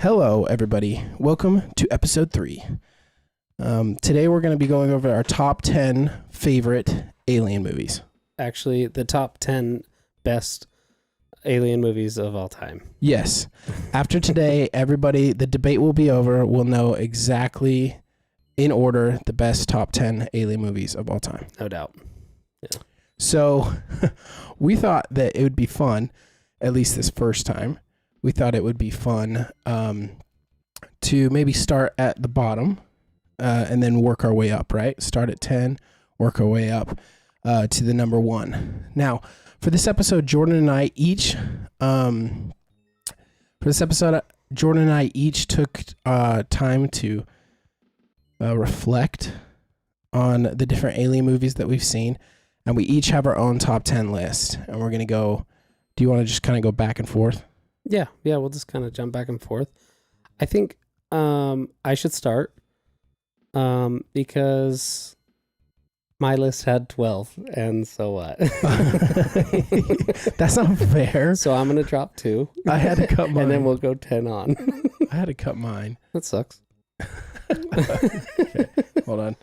Hello, everybody. Welcome to episode 3. Today we're going to be going over our top 10 favorite Alien movies. Actually, the top 10 best Alien movies of all time. Yes. After today, everybody, the debate will be over. We'll know exactly, in order, the best top 10 Alien movies of all time. No doubt. So, we thought that it would be fun, at least this first time. We thought it would be fun to maybe start at the bottom and then work our way up, right? Start at 10, work our way up to the number 1. Now, for this episode, Jordan and I each took time to reflect on the different Alien movies that we've seen, and we each have our own top 10 list, and we're going to go, do you want to just kind of go back and forth? Yeah, we'll just kind of jump back and forth. I think I should start because my list had 12, and so what? That's not fair. So I'm going to drop 2. I had to cut mine. And then we'll go 10 on. I had to cut mine. That sucks. Okay, hold on.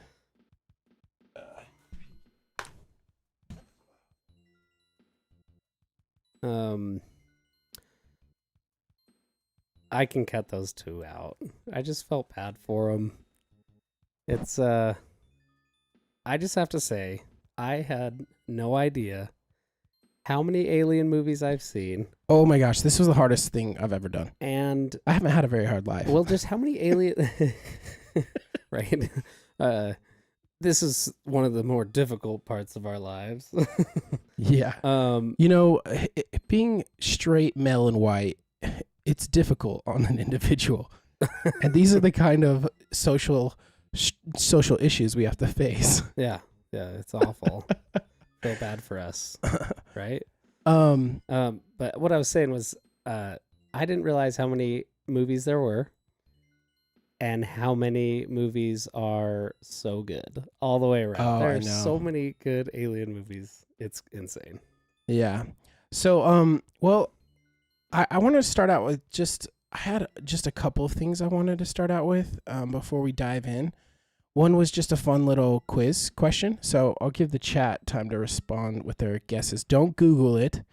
I can cut those 2 out. I just felt bad for them. It's I just have to say, I had no idea how many Alien movies I've seen. Oh my gosh, this was the hardest thing I've ever done. And I haven't had a very hard life. well, just how many Alien right? This is one of the more difficult parts of our lives. Yeah. You know, being straight, male, and white, it's difficult on an individual. And these are the kind of social issues we have to face. Yeah, it's awful. Feel bad for us, right? But what I was saying was, I didn't realize how many movies there were, and how many movies are so good all the way around. Oh, There I are know. so many good Alien movies. It's insane. Yeah. So, well, I want to start out with I had just a couple of things I wanted to start out with before we dive in. One was just a fun little quiz question. So I'll give the chat time to respond with their guesses. Don't Google it.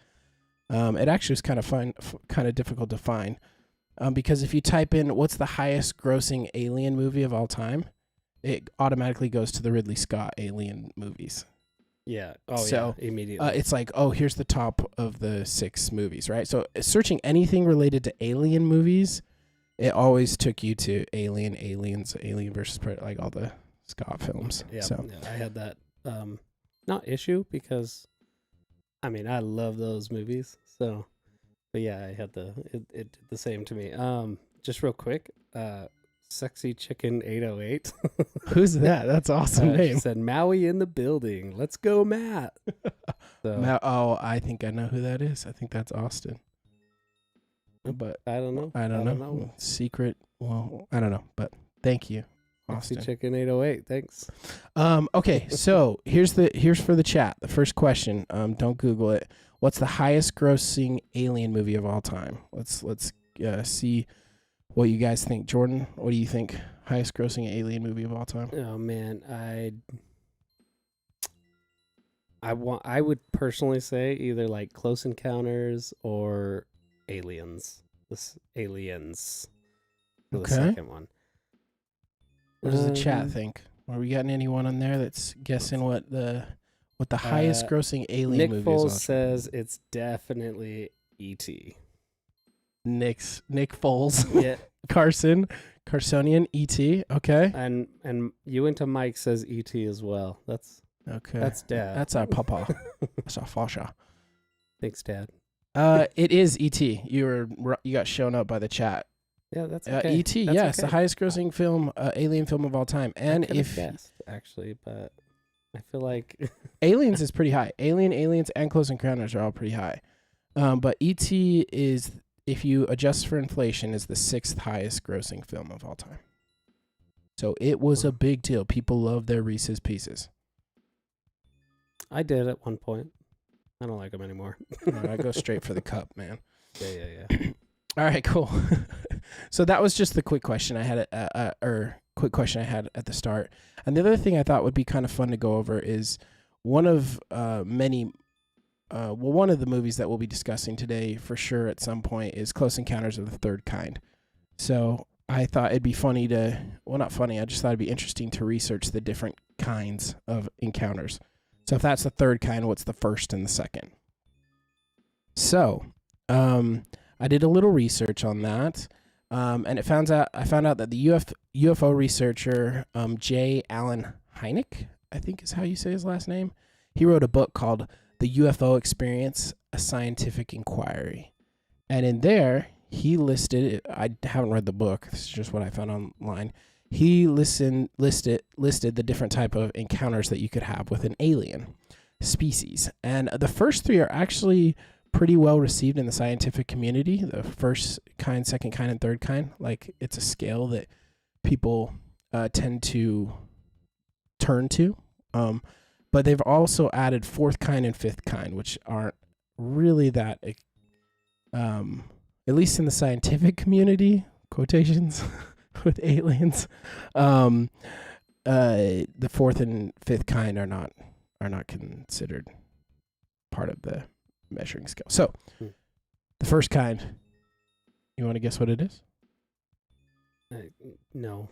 It actually was kind of difficult to find because if you type in what's the highest grossing Alien movie of all time, it automatically goes to the Ridley Scott Alien movies. Yeah. Oh, So, yeah. Immediately. It's like, oh, here's the top of the 6 movies, right? So searching anything related to Alien movies, it always took you to Aliens, Alien versus Predator, like all the Scott films. Yeah, So I had that not issue because I mean I love those movies. So, but yeah, I had it did the same to me. Just real quick, Sexy Chicken 808. who's that? That's awesome She name. said Maui in the building. Let's go, Matt. So, I think I know who that is. I think that's Austin. But I don't know. I don't know. Secret. Well, I don't know. But thank you, Sexy Austin. Chicken 808. Thanks. Okay, so here's for the chat. The first question. Don't Google it. What's the highest grossing Alien movie of all time? Let's see what you guys think. Jordan, what do you think? Highest grossing Alien movie of all time? Oh man, I would personally say either like Close Encounters or Aliens. Aliens. For the Okay. second one. What does the chat think? Are we getting anyone on there that's guessing what the highest grossing Alien Nick movie is? Foles All says it's definitely E.T. Nick Foles, Yeah, Carsonian, E.T. Okay, and you into Mike says E.T. as well. That's Dad. That's our papa. That's our fascia. Thanks, Dad. It is E.T. You got shown up by the chat. Yeah, that's okay. E.T. That's Yes, okay. the highest grossing film, Alien film of all time. And I could've if guessed, actually, but I feel like Aliens is pretty high. Aliens, and Close Encounters are all pretty high. But E.T. is, if you adjust for inflation, is the 6th highest grossing film of all time. So it was a big deal. People love their Reese's Pieces. I did at one point. I don't like them anymore. I go straight for the cup, man. Yeah. All right, cool. So that was just the quick question I had, quick question I had at the start. And the other thing I thought would be kind of fun to go over is one of one of the movies that we'll be discussing today for sure at some point is Close Encounters of the Third Kind. So I thought it'd be funny not funny, I just thought it'd be interesting to research the different kinds of encounters. So if that's the third kind, what's the first and the second? So, I did a little research on that, and I found out that the UFO researcher J. Allen Hynek, I think is how you say his last name, he wrote a book called The UFO Experience: A Scientific Inquiry, and in there he listed. I haven't read the book. This is just what I found online. He listed the different type of encounters that you could have with an alien species, and the first three are actually pretty well received in the scientific community. The first kind, second kind, and third kind. Like, it's a scale that people tend to turn to. But they've also added fourth kind and fifth kind, which aren't really that, at least in the scientific community, quotations with aliens. The fourth and fifth kind are not considered part of the measuring scale. So, the first kind, you want to guess what it is? No.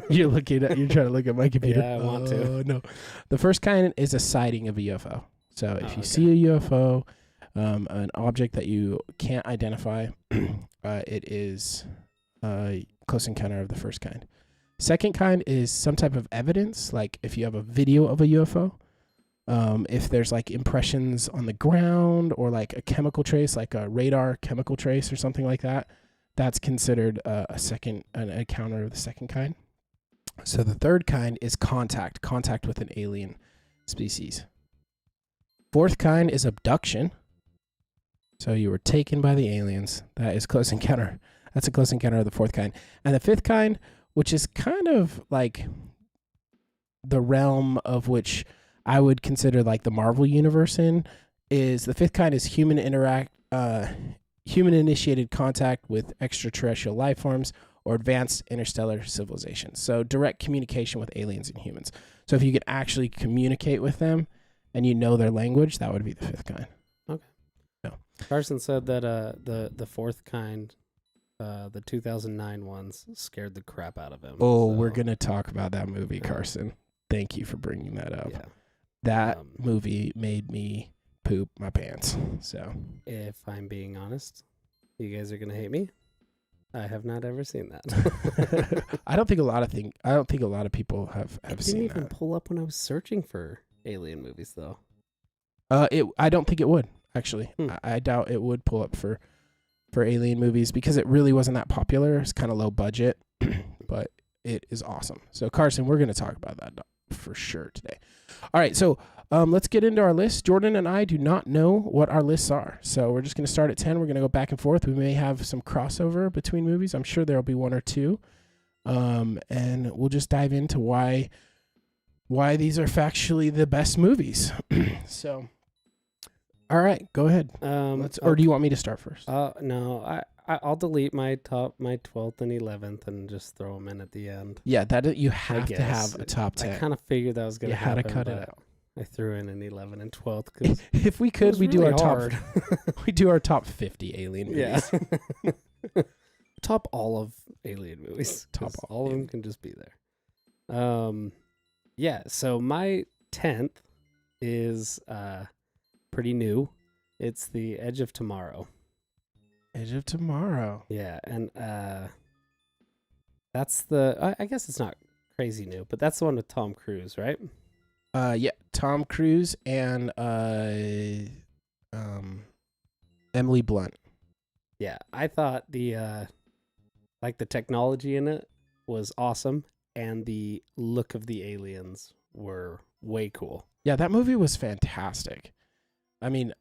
You're trying to look at my computer. Yeah, I want to. No. The first kind is a sighting of a UFO. So if you see a UFO, an object that you can't identify, it is a close encounter of the first kind. Second kind is some type of evidence, like if you have a video of a UFO, if there's like impressions on the ground or like a chemical trace, like a radar chemical trace or something like that, that's considered an encounter of the second kind. So the third kind is contact with an alien species. Fourth kind is abduction. So you were taken by the aliens. That is close encounter. That's a close encounter of the fourth kind. And the fifth kind, which is kind of like the realm of which I would consider like the Marvel universe is the fifth kind is human-initiated contact with extraterrestrial life forms or advanced interstellar civilizations. So direct communication with aliens and humans. So if you could actually communicate with them and you know their language, that would be the fifth kind. Okay. No. Carson said that the fourth kind, the 2009 ones, scared the crap out of him. Oh, we're going to talk about that movie, Carson. Thank you for bringing that up. Yeah. That movie made me poop my pants. So, if I'm being honest, you guys are gonna hate me. I have not ever seen that. I don't think a lot of people have seen that. It didn't even pull up when I was searching for alien movies, though. I don't think it would actually. I doubt it would pull up for alien movies because it really wasn't that popular. It's kind of low budget, but it is awesome. So, Carson, we're gonna talk about that for sure today. All right, so let's get into our list. Jordan and I do not know what our lists are, so we're just going to start at 10. We're going to go back and forth. We may have some crossover between movies. I'm sure there'll be one or two, and we'll just dive into why these are factually the best movies. So, all right, go ahead. Or do you want me to start first? No, I'll delete my 12th and 11th and just throw them in at the end. Yeah, you have to have a top 10. I kind of figured that was going to happen. You had to cut it out. I threw in an 11 and 12th because if we could, we really do our hard. we do our top 50 alien movies. Yeah. Top all of alien movies. Top all of them can just be there. Yeah. So my 10th is pretty new. It's The Edge of Tomorrow. Edge of Tomorrow. Yeah, and that's I guess it's not crazy new, but that's the one with Tom Cruise, right? Yeah, Tom Cruise and Emily Blunt. Yeah, I thought the technology in it was awesome, and the look of the aliens were way cool. Yeah, that movie was fantastic. I mean,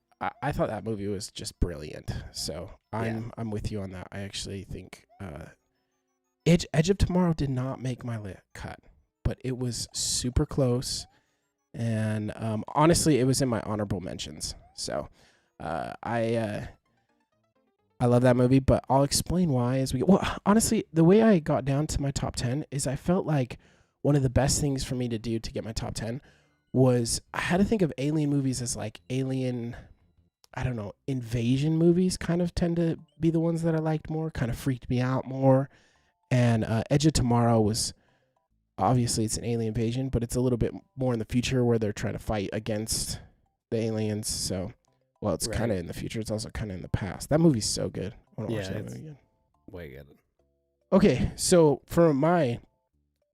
I thought that movie was just brilliant. So I'm with you on that. I actually think Edge of Tomorrow did not make my cut, but it was super close. And honestly, it was in my honorable mentions. So I I love that movie, but I'll explain why as we. Well, honestly, the way I got down to my top 10 is I felt like one of the best things for me to do to get my top 10 was I had to think of alien movies as like alien. I don't know, invasion movies kind of tend to be the ones that I liked more, kind of freaked me out more. And Edge of Tomorrow was obviously it's an alien invasion, but it's a little bit more in the future where they're trying to fight against the aliens. So, well, it's kind of in the future. It's also kind of in the past. That movie's so good. I want to watch that movie again. Way good. Okay, so for my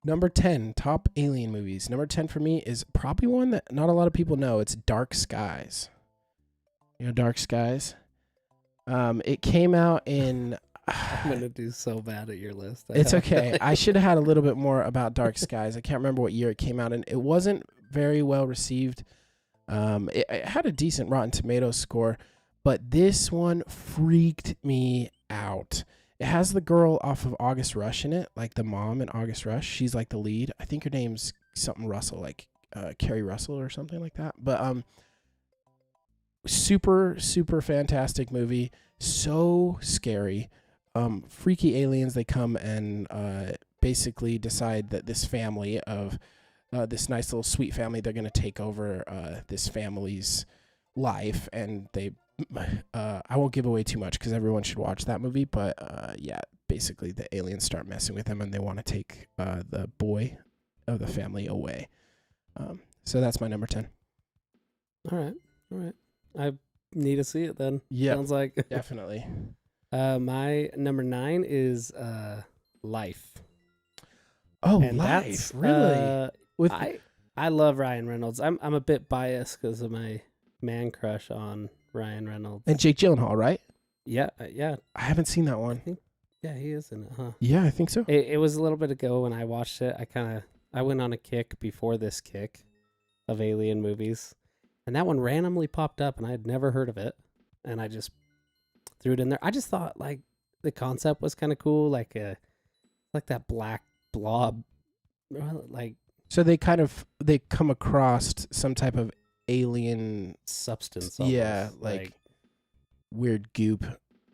number 10 top alien movies, number 10 for me is probably one that not a lot of people know. It's Dark Skies. You know Dark Skies? It came out in... I'm going to do so bad at your list. It's okay. I should have had a little bit more about Dark Skies. I can't remember what year it came out in. It wasn't very well received. It had a decent Rotten Tomatoes score, but this one freaked me out. It has the girl off of August Rush in it, like the mom in August Rush. She's like the lead. I think her name's something Russell, like Carrie Russell or something like that. But super, super fantastic movie. So scary. Freaky aliens, they come and basically decide that this family of this nice little sweet family, they're going to take over this family's life. And they, I won't give away too much because everyone should watch that movie. But yeah, basically the aliens start messing with them and they want to take the boy of the family away. So that's my number 10. All right. I need to see it then. Yeah, sounds like definitely. My number 9 is Life. Oh, and Life, really? I love Ryan Reynolds. I'm a bit biased because of my man crush on Ryan Reynolds and Jake Gyllenhaal, right? Yeah. I haven't seen that one. Yeah, he is in it, huh? Yeah, I think so. It was a little bit ago when I watched it. I went on a kick before this kick of alien movies, and that one randomly popped up, and I had never heard of it, and I just threw it in there. I just thought like the concept was kind of cool, like that black blob, like. So they come across some type of alien substance. Yeah, like weird goop,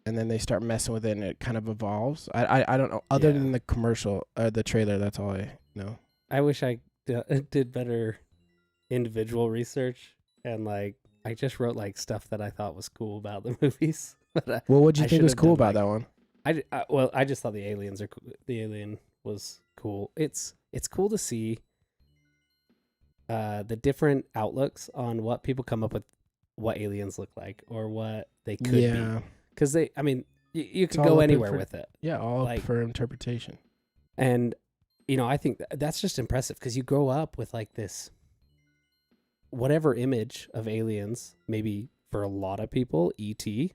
and then they start messing with it, and it kind of evolves. I don't know. Other than the commercial or the trailer, that's all I know. I wish I did better individual research, and like I just wrote like stuff that I thought was cool about the movies. Well, what did you think was cool about that one? I just thought the aliens are cool. The alien was cool. It's cool to see the different outlooks on what people come up with, what aliens look like or what they could be. Because you could go anywhere with it. Yeah, all up for interpretation. And I think that's just impressive because you grow up with like this whatever image of aliens. Maybe for a lot of people, E.T.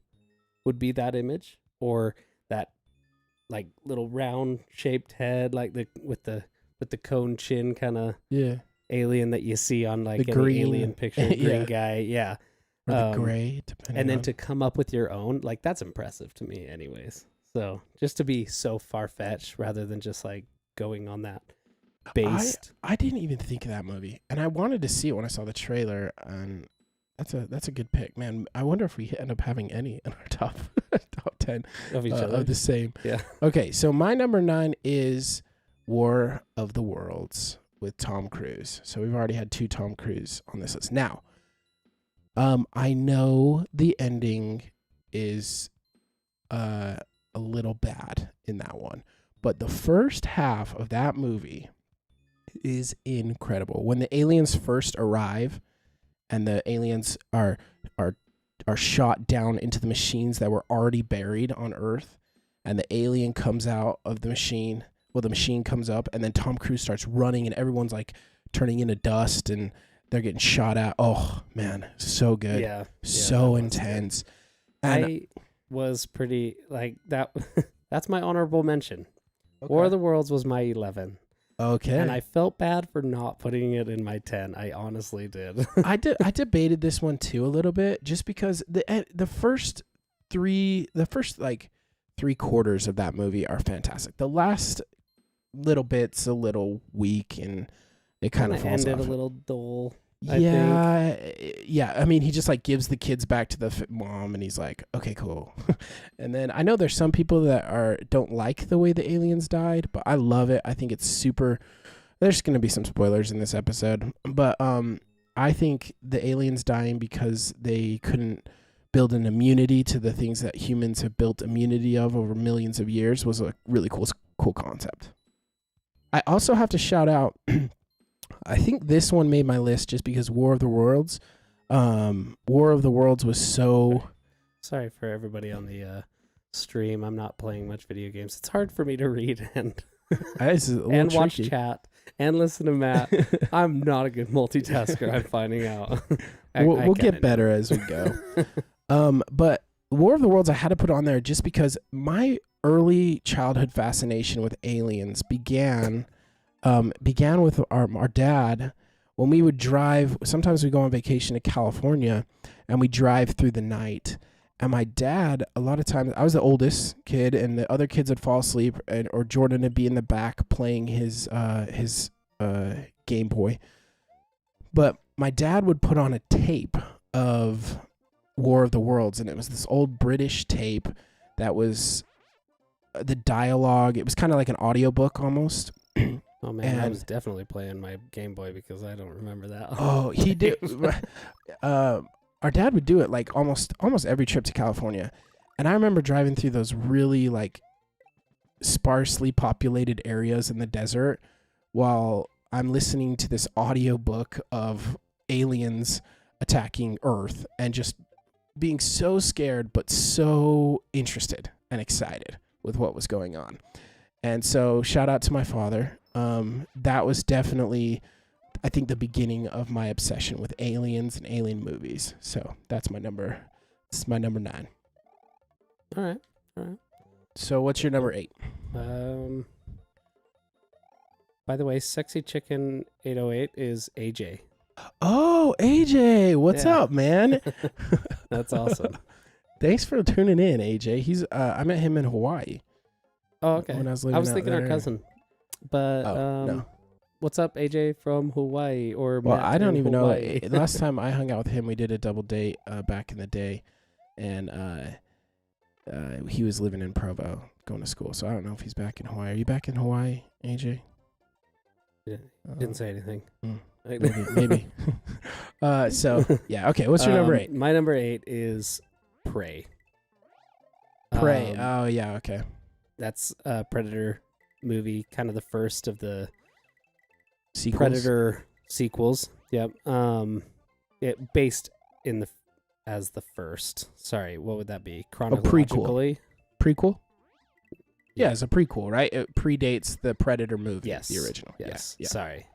would be that image, or that like little round shaped head, like with the cone chin kind of alien that you see on like the any green alien picture, green guy, or the gray, depending. And then to come up with your own, like that's impressive to me, anyways. So just to be so far fetched rather than just like going on that based. I didn't even think of that movie, and I wanted to see it when I saw the trailer, and that's a good pick, man. I wonder if we end up having any in our top 10 of each other of the same. Yeah. Okay, so my number 9 is War of the Worlds with Tom Cruise. So we've already had 2 Tom Cruise on this list. Now, I know the ending is a little bad in that one, but the first half of that movie is incredible. When the aliens first arrive and the aliens are shot down into the machines that were already buried on Earth, and the alien comes out of the machine. Well, the machine comes up, and then Tom Cruise starts running, and everyone's like turning into dust, and they're getting shot at. Oh man, so good. Yeah. So intense. And I was pretty like that. That's my honorable mention. Okay. War of the Worlds was my 11. Okay. And I felt bad for not putting it in my 10. I honestly did. I debated this one too a little bit, just because the first like 3/4 of that movie are fantastic. The last little bit's a little weak, and it kind of falls ended off. a little dull. Yeah. I mean, he just like gives the kids back to the mom, and he's like, "Okay, cool." And then I know there's some people that don't like the way the aliens died, but I love it. I think it's super. There's going to be some spoilers in this episode, but I think the aliens dying because they couldn't build an immunity to the things that humans have built immunity of over millions of years was a really cool concept. I also have to shout out. I think this one made my list just because War of the Worlds. War of the Worlds was so. Sorry for everybody on the stream. I'm not playing much video games. It's hard for me to read and watch chat and listen to Matt. I'm not a good multitasker. I'm finding out. We'll get better as we go. But War of the Worlds I had to put on there just because my early childhood fascination with aliens began with our dad when we would drive. Sometimes we go on vacation to California and we drive through the night. And my dad, a lot of times, I was the oldest kid, and the other kids would fall asleep, or Jordan would be in the back playing his Game Boy. But my dad would put on a tape of War of the Worlds, and it was this old British tape that was the dialogue. It was kind of like an audiobook almost. Oh man, I was definitely playing my Game Boy because I don't remember that. Oh, he did. Our dad would do it like almost every trip to California. And I remember driving through those really like sparsely populated areas in the desert while I'm listening to this audiobook of aliens attacking Earth and just being so scared but so interested and excited with what was going on. And so shout out to my father. That was definitely, I think, the beginning of my obsession with aliens and alien movies. So that's my number. This is my number 9. All right. So what's your number 8? By the way, Sexy Chicken 808 is AJ. Oh, AJ, what's up, man? That's awesome. Thanks for tuning in, AJ. He's I met him in Hawaii. Oh, okay. When I was thinking our cousin, but no. What's up, AJ from Hawaii? Or well, Matt I don't even Hawaii? know. Last time I hung out with him, we did a double date back in the day, and he was living in Provo, going to school. So I don't know if he's back in Hawaii. Are you back in Hawaii, AJ? Yeah, didn't say anything. Maybe. So yeah, okay. What's your number 8? My number 8 is Prey. Prey. Oh yeah, okay. That's a Predator movie, kind of the first of the Sequels? Predator sequels. Yep. It based as the first. Sorry, what would that be? Chronologically? Prequel? Yeah, it's a prequel, right? It predates the Predator movie, yes. The original. Yes. Yeah. Sorry.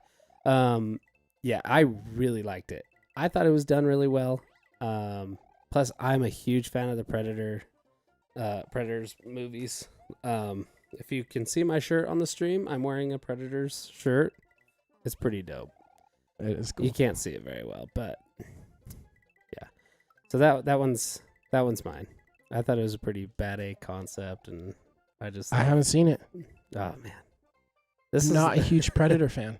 Yeah, I really liked it. I thought it was done really well. Plus, I'm a huge fan of the Predators movies. If you can see my shirt on the stream, I'm wearing a Predators shirt. It's pretty dope. It is cool. You can't see it very well, but yeah. So that one's mine. I thought it was a pretty bad A concept, and I haven't seen it. Oh man, I'm not a huge Predator fan.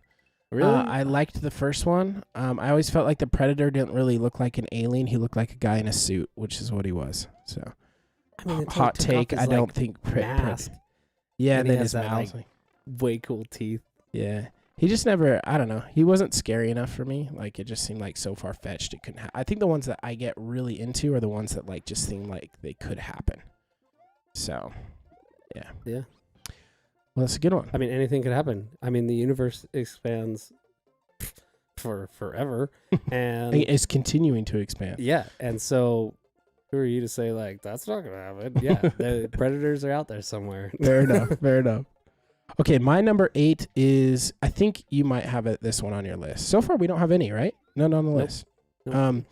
Really? I liked the first one. I always felt like the Predator didn't really look like an alien. He looked like a guy in a suit, which is what he was. So, I mean, hot take. I don't think mask. Yeah, and then he his has that, mouth. like, way cool teeth. Yeah, he just never. I don't know. He wasn't scary enough for me. Like it just seemed like so far fetched. It couldn't. I think the ones that I get really into are the ones that like just seem like they could happen. So, yeah. Yeah. Well, that's a good one. I mean, anything could happen. I mean, the universe expands for forever, and it's continuing to expand. Yeah, and so who are you to say like that's not gonna happen? Yeah, the Predators are out there somewhere. Fair enough. Fair enough. Okay, my number 8 is. I think you might have this one on your list. So far, we don't have any, right? None on the list. Nope.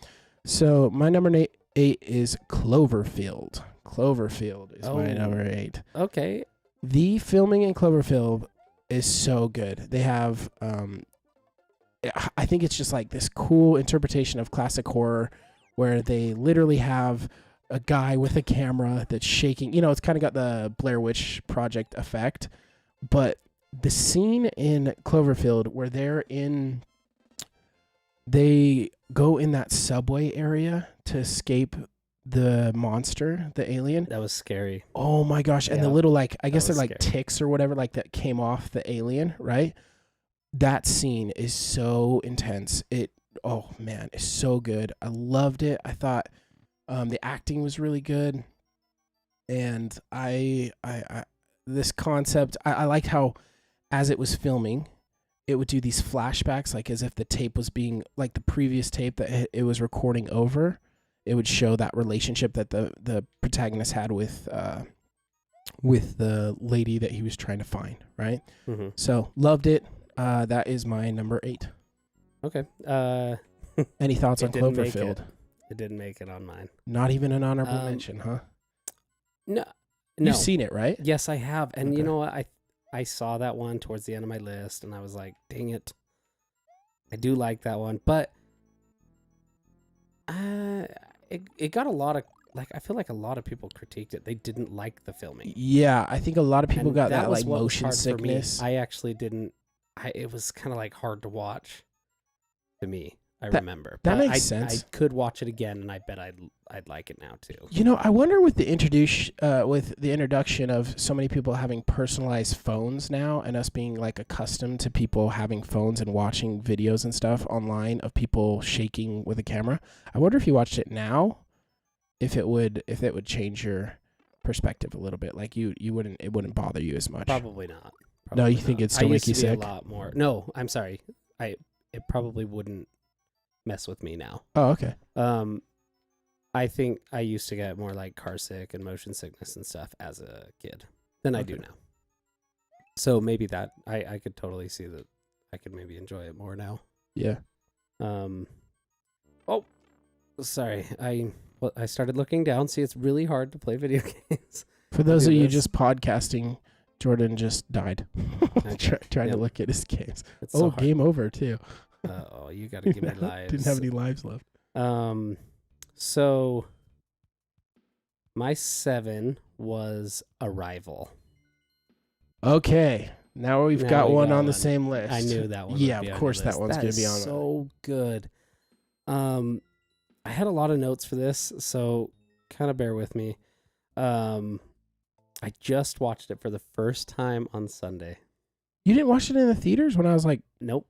So my number 8 is Cloverfield. Cloverfield is my number 8. Okay. The filming in Cloverfield is so good. They have, I think it's just like this cool interpretation of classic horror where they literally have a guy with a camera that's shaking. You know, it's kind of got the Blair Witch Project effect. But the scene in Cloverfield where they're in they go in that subway area to escape the monster, the alien. That was scary. Oh my gosh. And the Yeah. little, like, I guess they're was like scary. ticks or whatever, like that came off the alien, right? That scene is so intense. Oh man, it's so good. I loved it. I thought the acting was really good. And I this concept, I liked how as it was filming, it would do these flashbacks, like as if the tape was being, like the previous tape that it was recording over. It would show that relationship that the protagonist had with the lady that he was trying to find, right? Mm-hmm. So loved it. That is my number 8. Okay. Any thoughts on It didn't make Cloverfield? It didn't make it on mine. Not even an honorable mention, huh? No. You've seen it, right? Yes, I have. And Okay. you know what? I saw that one towards the end of my list, and I was like, dang it. I do like that one. But it got a lot of, like, I feel like a lot of people critiqued it. They didn't like the filming. Yeah, I think a lot of people And got that was like what was motion hard for me. sickness. I actually didn't. It was kind of like hard to watch to me. I That- remember. that But makes I sense. could watch it again, and I bet I'd like it now too. You know, I wonder with the introduction of so many people having personalized phones now, and us being like accustomed to people having phones and watching videos and stuff online of people shaking with a camera. I wonder if you watched it now, if it would change your perspective a little bit. Like it wouldn't bother you as much. Probably not. No, you Probably think not. it'd still I make used you to be sick? A lot more. No, I'm sorry. It probably wouldn't mess with me now. Oh, okay. I think I used to get more like car sick and motion sickness and stuff as a kid than I do Okay. now. So maybe that I could totally see that I could maybe enjoy it more now. Yeah. Oh, sorry. I started looking down. See, it's really hard to play video games. For those do of you this. just podcasting, Jordan just died trying Yep. to look at his games. It's so hard. Game over too. Oh, you got to give me lives. Didn't have any lives left. So my 7 was Arrival. Okay, now we've Now got we one got on the one. same list. I knew that one. Yeah, would be of on course your that list. one's That gonna be is on. So good. I had a lot of notes for this, so kind of bear with me. I just watched it for the first time on Sunday. You didn't watch it in the theaters when I was like, Nope.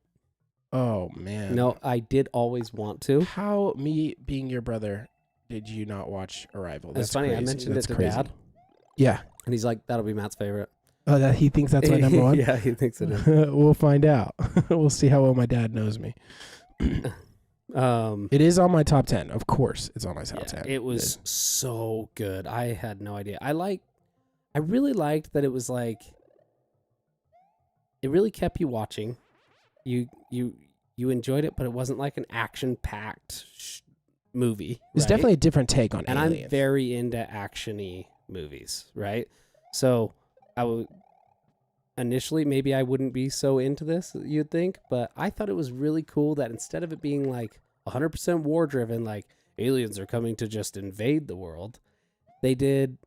oh man. No, I did always want to. How, me being your brother, did you not watch Arrival? It's funny. I crazy. mentioned That's it to crazy. Dad, Yeah. and he's like, "That'll be Matt's favorite." Oh, that he thinks that's my number one. Yeah, he thinks it is. We'll find out. We'll see how well my dad knows me. It is on my top 10. Of course, it's on my top 10. It was so good. I had no idea. I really liked that it was like, it really kept you watching. You enjoyed it, but it wasn't like an action-packed movie. It's right? definitely a different take on And Alien. I'm very into action-y movies, right? So I would initially, maybe I wouldn't be so into this, you'd think, but I thought it was really cool that instead of it being like 100% war-driven, like aliens are coming to just invade the world, they did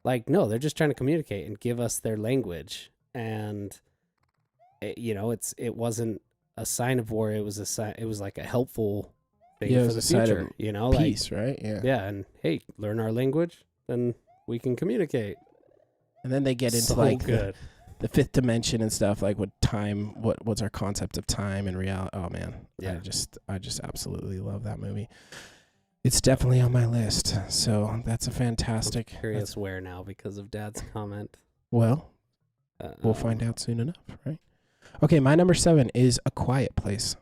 like, no, they're just trying to communicate and give us their language. And it wasn't a sign of war. It was it was like a helpful thing Yeah, it for was the a sign of future, like, Peace, right? Yeah. yeah, and hey, learn our language, then we can communicate. And then they get into So like good. the fifth dimension and stuff, like what time, what's our concept of time and reality. Oh man, Yeah. I just absolutely love that movie. It's definitely on my list. So that's a fantastic. Curious where now because of Dad's comment. Well, we'll find out soon enough, right? Okay, my number 7 is A Quiet Place.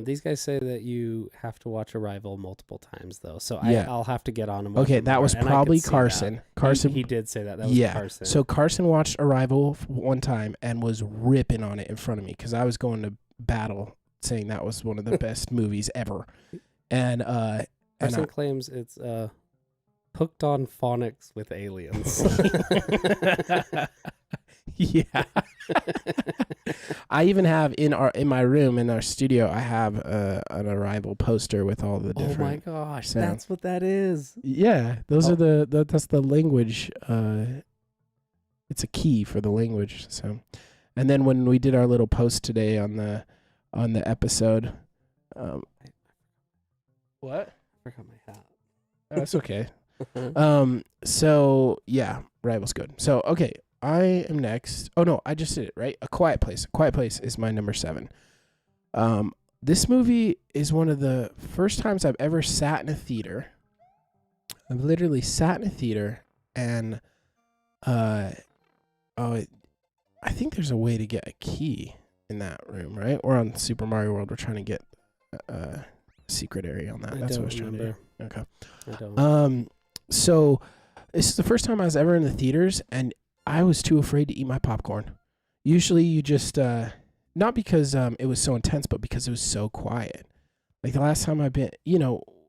These guys say that you have to watch Arrival multiple times, though. So Yeah. I'll have to get on him. Okay, that was probably Carson. Carson, He did say that. That was yeah. Carson. So Carson watched Arrival one time and was ripping on it in front of me because I was going to battle saying that was one of the best movies ever. And Carson claims it's hooked on phonics with aliens. yeah. I even have in my room in our studio, I have an Arrival poster with all the Oh different. my gosh, sound. that's what that is. Yeah, those Oh. are that's the language. It's a key for the language. So, and then when we did our little post today on the episode, Um, what? I forgot my hat. That's okay. So yeah, Rival's good. So okay, I am next. Oh no, I just did it right. A Quiet Place. A Quiet Place is my number 7. This movie is one of the first times I've ever sat in a theater. I've literally sat in a theater and I think there's a way to get a key in that room, right? Or on Super Mario World, we're trying to get a secret area on that. That's what I was trying to do. Okay. I don't. So this is the first time I was ever in the theaters, and I was too afraid to eat my popcorn. Usually you just, not because it was so intense, but because it was so quiet. Like the last time I've been,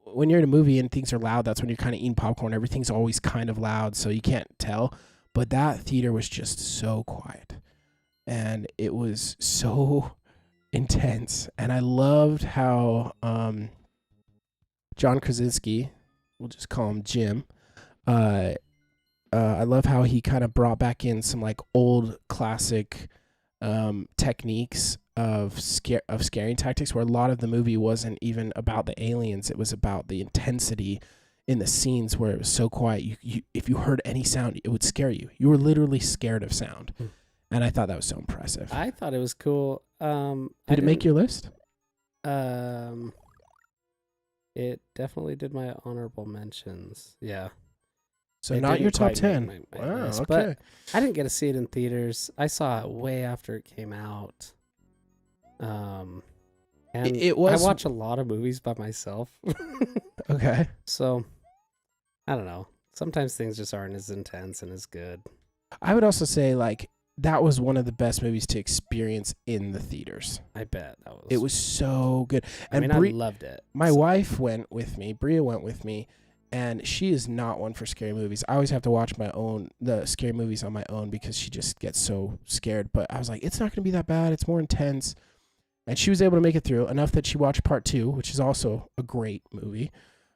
when you're in a movie and things are loud, that's when you're kind of eating popcorn. Everything's always kind of loud, so you can't tell. But that theater was just so quiet. And it was so intense. And I loved how John Krasinski, we'll just call him Jim, I love how he kind of brought back in some like old classic techniques of scaring tactics, where a lot of the movie wasn't even about the aliens. It was about the intensity in the scenes where it was so quiet. You if you heard any sound, it would scare you. You were literally scared of sound. And I thought that was so impressive. I thought it was cool. Did it make your list? It definitely did my honorable mentions. Yeah. So not your top 10. My Wow, list, okay. But I didn't get to see it in theaters. I saw it way after it came out. And It was... I watch a lot of movies by myself. Okay. So, I don't know. Sometimes things just aren't as intense and as good. I would also say, like, that was one of the best movies to experience in the theaters. I bet that was. It was so good. And I loved it. My wife went with me. Bria went with me. And she is not one for scary movies. I always have to watch the scary movies on my own because she just gets so scared. But I was like, it's not going to be that bad. It's more intense. And she was able to make it through enough that she watched part 2, which is also a great movie.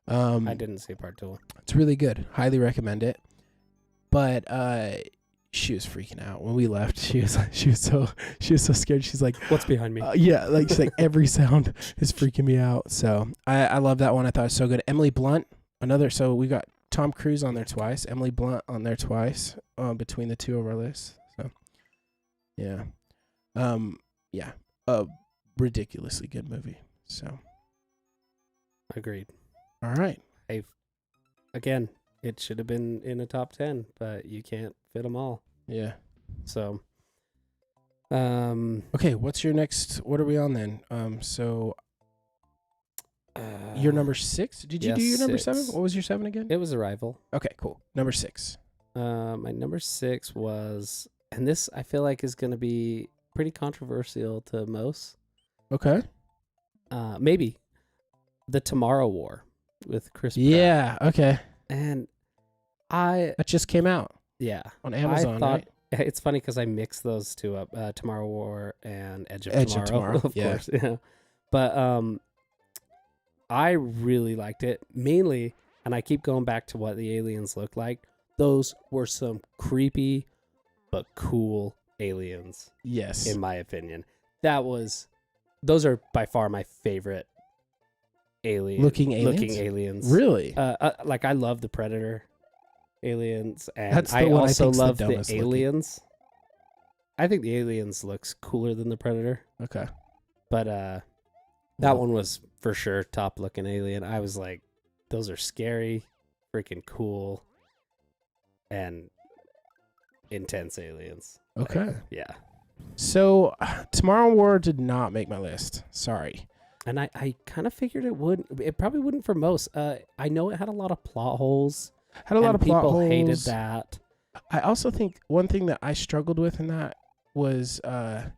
I didn't see part 2. It's really good. Highly recommend it. But she was freaking out when we left. She was so scared. She's like, "What's behind me?" Yeah, like she's like, every sound is freaking me out. So I love that one. I thought it was so good. Emily Blunt. So we got Tom Cruise on there twice, Emily Blunt on there twice, between the two of our lists. So, yeah, a ridiculously good movie. So, agreed. All right. Again, it should have been in a top 10, but you can't fit them all. Yeah. So, okay. What's your next? What are we on then? Your number 6? Did you do your number 7? What was your 7 again? It was Arrival. Okay, cool. Number 6. My number 6 was, and this I feel like is going to be pretty controversial to most. Okay. Maybe The Tomorrow War with Chris Pratt. Yeah. Okay. And that just came out. Yeah. On Amazon. Right? It's funny because I mixed those two up, Tomorrow War and Edge of Tomorrow. Of course. Yeah. But I really liked it, mainly, and I keep going back to what the aliens look like. Those were some creepy but cool aliens. Yes. In my opinion. Those are by far my favorite looking aliens. Really? Like I love the Predator aliens, and That's I also love the aliens. I think the aliens looks cooler than the Predator. Okay. But that one was for sure top looking alien. I was like, those are scary, freaking cool, and intense aliens. Okay. Like, yeah. So Tomorrow War did not make my list. Sorry. And I kind of figured it would. It probably wouldn't for most. I know it had a lot of plot holes. Had a lot of plot holes. People hated that. I also think one thing that I struggled with in that was I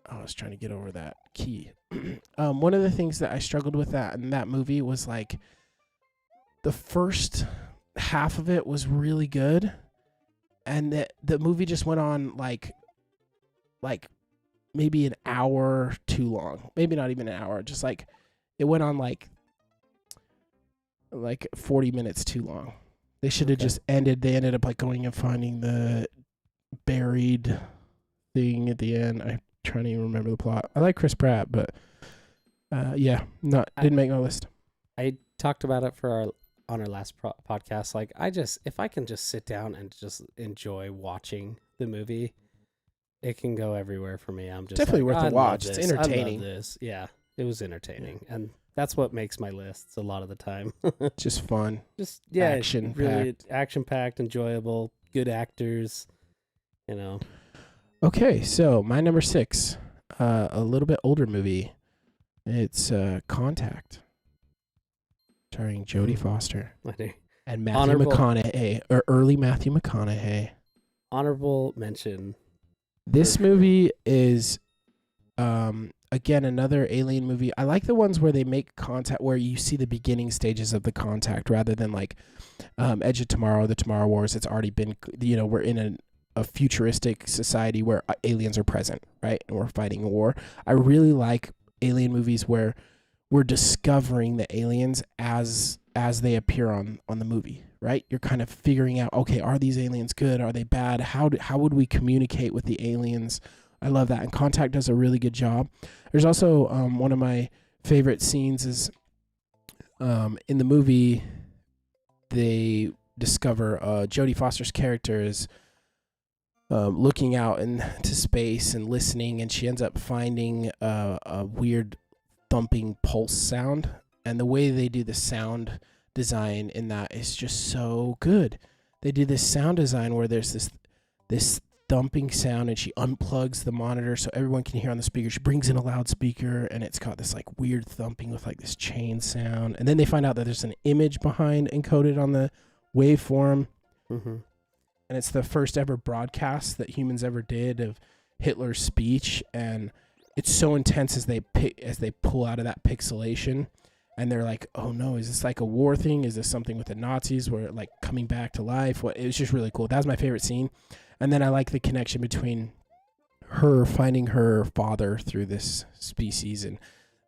was trying to get over that key. One of the things that I struggled with in that movie was like the first half of it was really good, and the movie just went on like maybe an hour too long. Maybe not even an hour. Just like it went on like 40 minutes too long. They should have just ended. They ended up like going and finding the buried thing at the end. I'm trying to even remember the plot. I like Chris Pratt, but Yeah, didn't make my list. I talked about it on our last podcast. Like, if I can just sit down and just enjoy watching the movie, it can go everywhere for me. I'm just definitely like, worth I a watch. love It's this. entertaining. I love this. Yeah, it was entertaining, and that's what makes my lists a lot of the time. Just fun. Just yeah, Action really action packed, enjoyable, good actors. You know. Okay, so my number 6, a little bit older movie. It's Contact, starring Jodie Foster and Matthew McConaughey, or early Matthew McConaughey. Honorable mention. This movie is, again, another alien movie. I like the ones where they make contact, where you see the beginning stages of the contact, rather than like Edge of Tomorrow, The Tomorrow Wars. It's already been, we're in a futuristic society where aliens are present, right? And we're fighting a war. I really like alien movies where we're discovering the aliens as they appear on the movie, right? You're kind of figuring out, okay, are these aliens good? Are they bad? How would we communicate with the aliens? I love that. And Contact does a really good job. There's also one of my favorite scenes is in the movie, they discover Jodie Foster's character is looking out into space and listening, and she ends up finding a weird thumping pulse sound. And the way they do the sound design in that is just so good. They do this sound design where there's this thumping sound, and she unplugs the monitor so everyone can hear on the speaker. She brings in a loudspeaker, and it's got this like weird thumping with like this chain sound. And then they find out that there's an image behind encoded on the waveform. Mm-hmm. And it's the first ever broadcast that humans ever did of Hitler's speech, and it's so intense as they pull out of that pixelation, and they're like, "Oh no, is this like a war thing? Is this something with the Nazis where like coming back to life?" It was just really cool. That was my favorite scene, and then I like the connection between her finding her father through this species and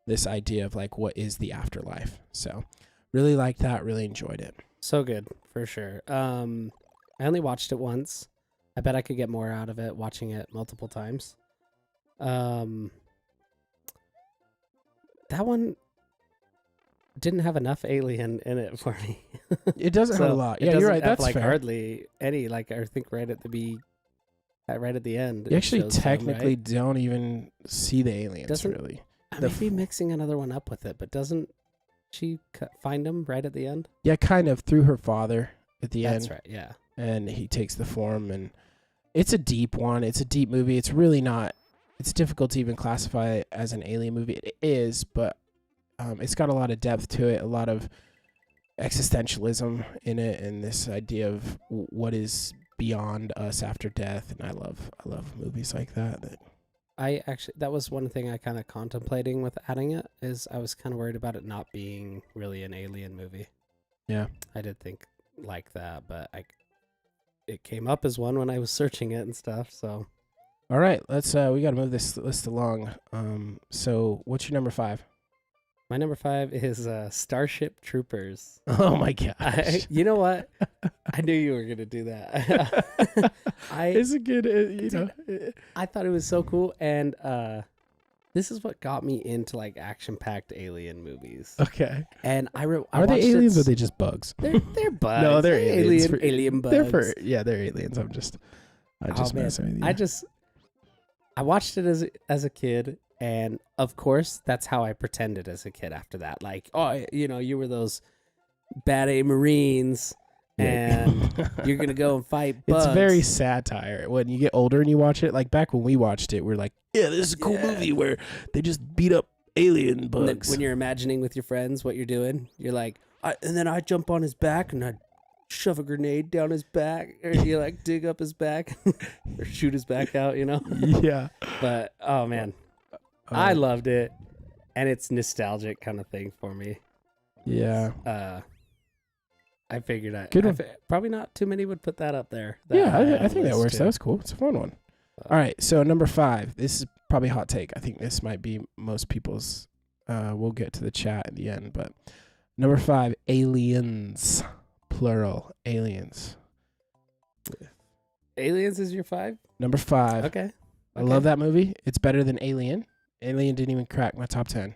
this idea of like what is the afterlife. So, really liked that. Really enjoyed it. So good for sure. I only watched it once. I bet I could get more out of it watching it multiple times. That one didn't have enough alien in it for me. It doesn't have a lot. Yeah, you're right. That's like fair. Hardly any. Like I think right at the end. You actually technically don't even see the aliens really. Maybe mixing another one up with it, but doesn't she find them right at the end? Yeah, kind of through her father at the end. That's right. Yeah. And he takes the form, and it's a deep one. It's a deep movie. It's really not. It's difficult to even classify it as an alien movie. It is, but it's got a lot of depth to it, a lot of existentialism in it, and this idea of what is beyond us after death. And I love movies like that. That was one thing I kind of contemplating with adding it, is I was kind of worried about it not being really an alien movie. Yeah, I did think like that, but it came up as one when I was searching it and stuff. So, all right, let's we got to move this list along. So what's your number 5? My number 5 is Starship Troopers. Oh my gosh! You know what? I knew you were gonna do that. It's a good, I thought it was so cool, and this is what got me into like action-packed alien movies. Okay. And are they aliens or are they just bugs? They're bugs. No, they're aliens. Alien bugs. They're aliens. I just messing with you. I watched it as a kid, and of course that's how I pretended as a kid after that. Like, oh, you were those bad A Marines, and you're gonna go and fight bugs. It's very satire. When you get older and you watch it, like back when we watched it, we're like, yeah, this is a cool movie where they just beat up alien bugs. When you're imagining with your friends what you're doing, you're like, and then I jump on his back and I shove a grenade down his back, or you like dig up his back or shoot his back out, Yeah. But oh man, I loved it, and it's nostalgic kind of thing for me. Yeah. I figured probably not too many would put that up there. I think that works. Too. That was cool. It's a fun one. All right, so number 5. This is probably a hot take. I think this might be most people's. We'll get to the chat at the end, but number 5, Aliens, plural, aliens. Aliens is your 5? Number 5. Okay. I love that movie. It's better than Alien. Alien didn't even crack my top 10.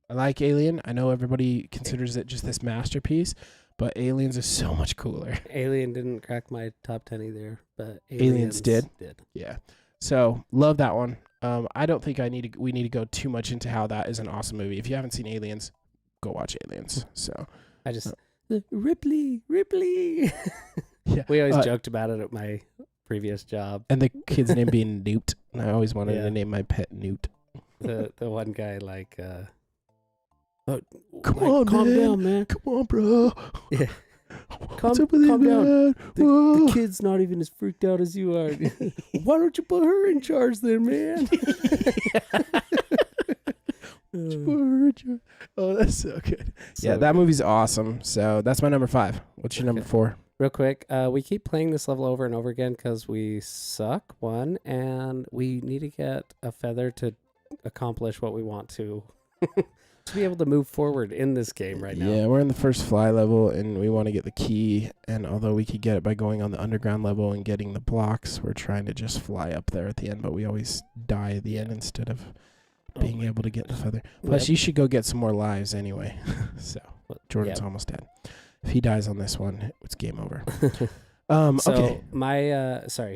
I like Alien. I know everybody considers it just this masterpiece, but Aliens is so much cooler. Alien didn't crack my top 10 either, but Aliens did. Yeah. So love that one. I don't think we need to go too much into how that is an awesome movie. If you haven't seen Aliens, go watch Aliens. So I just Ripley. yeah. We always joked about it at my previous job. And the kid's name being Newt. And I always wanted to name my pet Newt. The one guy calm down, man. Come on, bro. Yeah. What's up with you, calm down. man? The kid's not even as freaked out as you are. Why don't you put her in charge then, man? Oh, that's so good. So that movie's awesome. So that's my number 5. What's your number 4? Real quick, we keep playing this level over and over again because we suck, and we need to get a feather to accomplish what we want to be able to move forward in this game right now. Yeah, we're in the first fly level, and we want to get the key. And although we could get it by going on the underground level and getting the blocks, we're trying to just fly up there at the end, but we always die at the end instead of being able to get the feather. Plus, you should go get some more lives anyway. So, Jordan's almost dead. If he dies on this one, it's game over. Okay.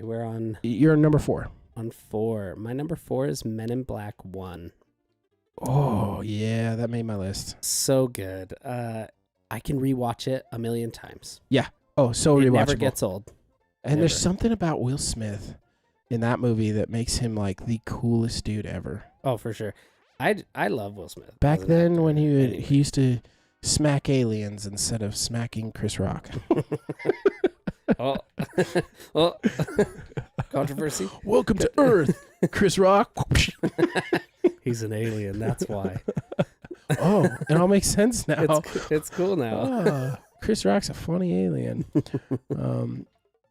We're on... You're number 4. On 4. My number 4 is Men in Black 1. Oh, yeah, that made my list. So good. I can rewatch it a million times. Yeah. Oh, so rewatchable. It never gets old. And there's something about Will Smith in that movie that makes him like the coolest dude ever. Oh, for sure. I love Will Smith. Back then when he used to smack aliens instead of smacking Chris Rock. Oh. Controversy. Welcome to Earth, Chris Rock. He's an alien, that's why. Oh, it all makes sense now. It's cool now. Chris Rock's a funny alien.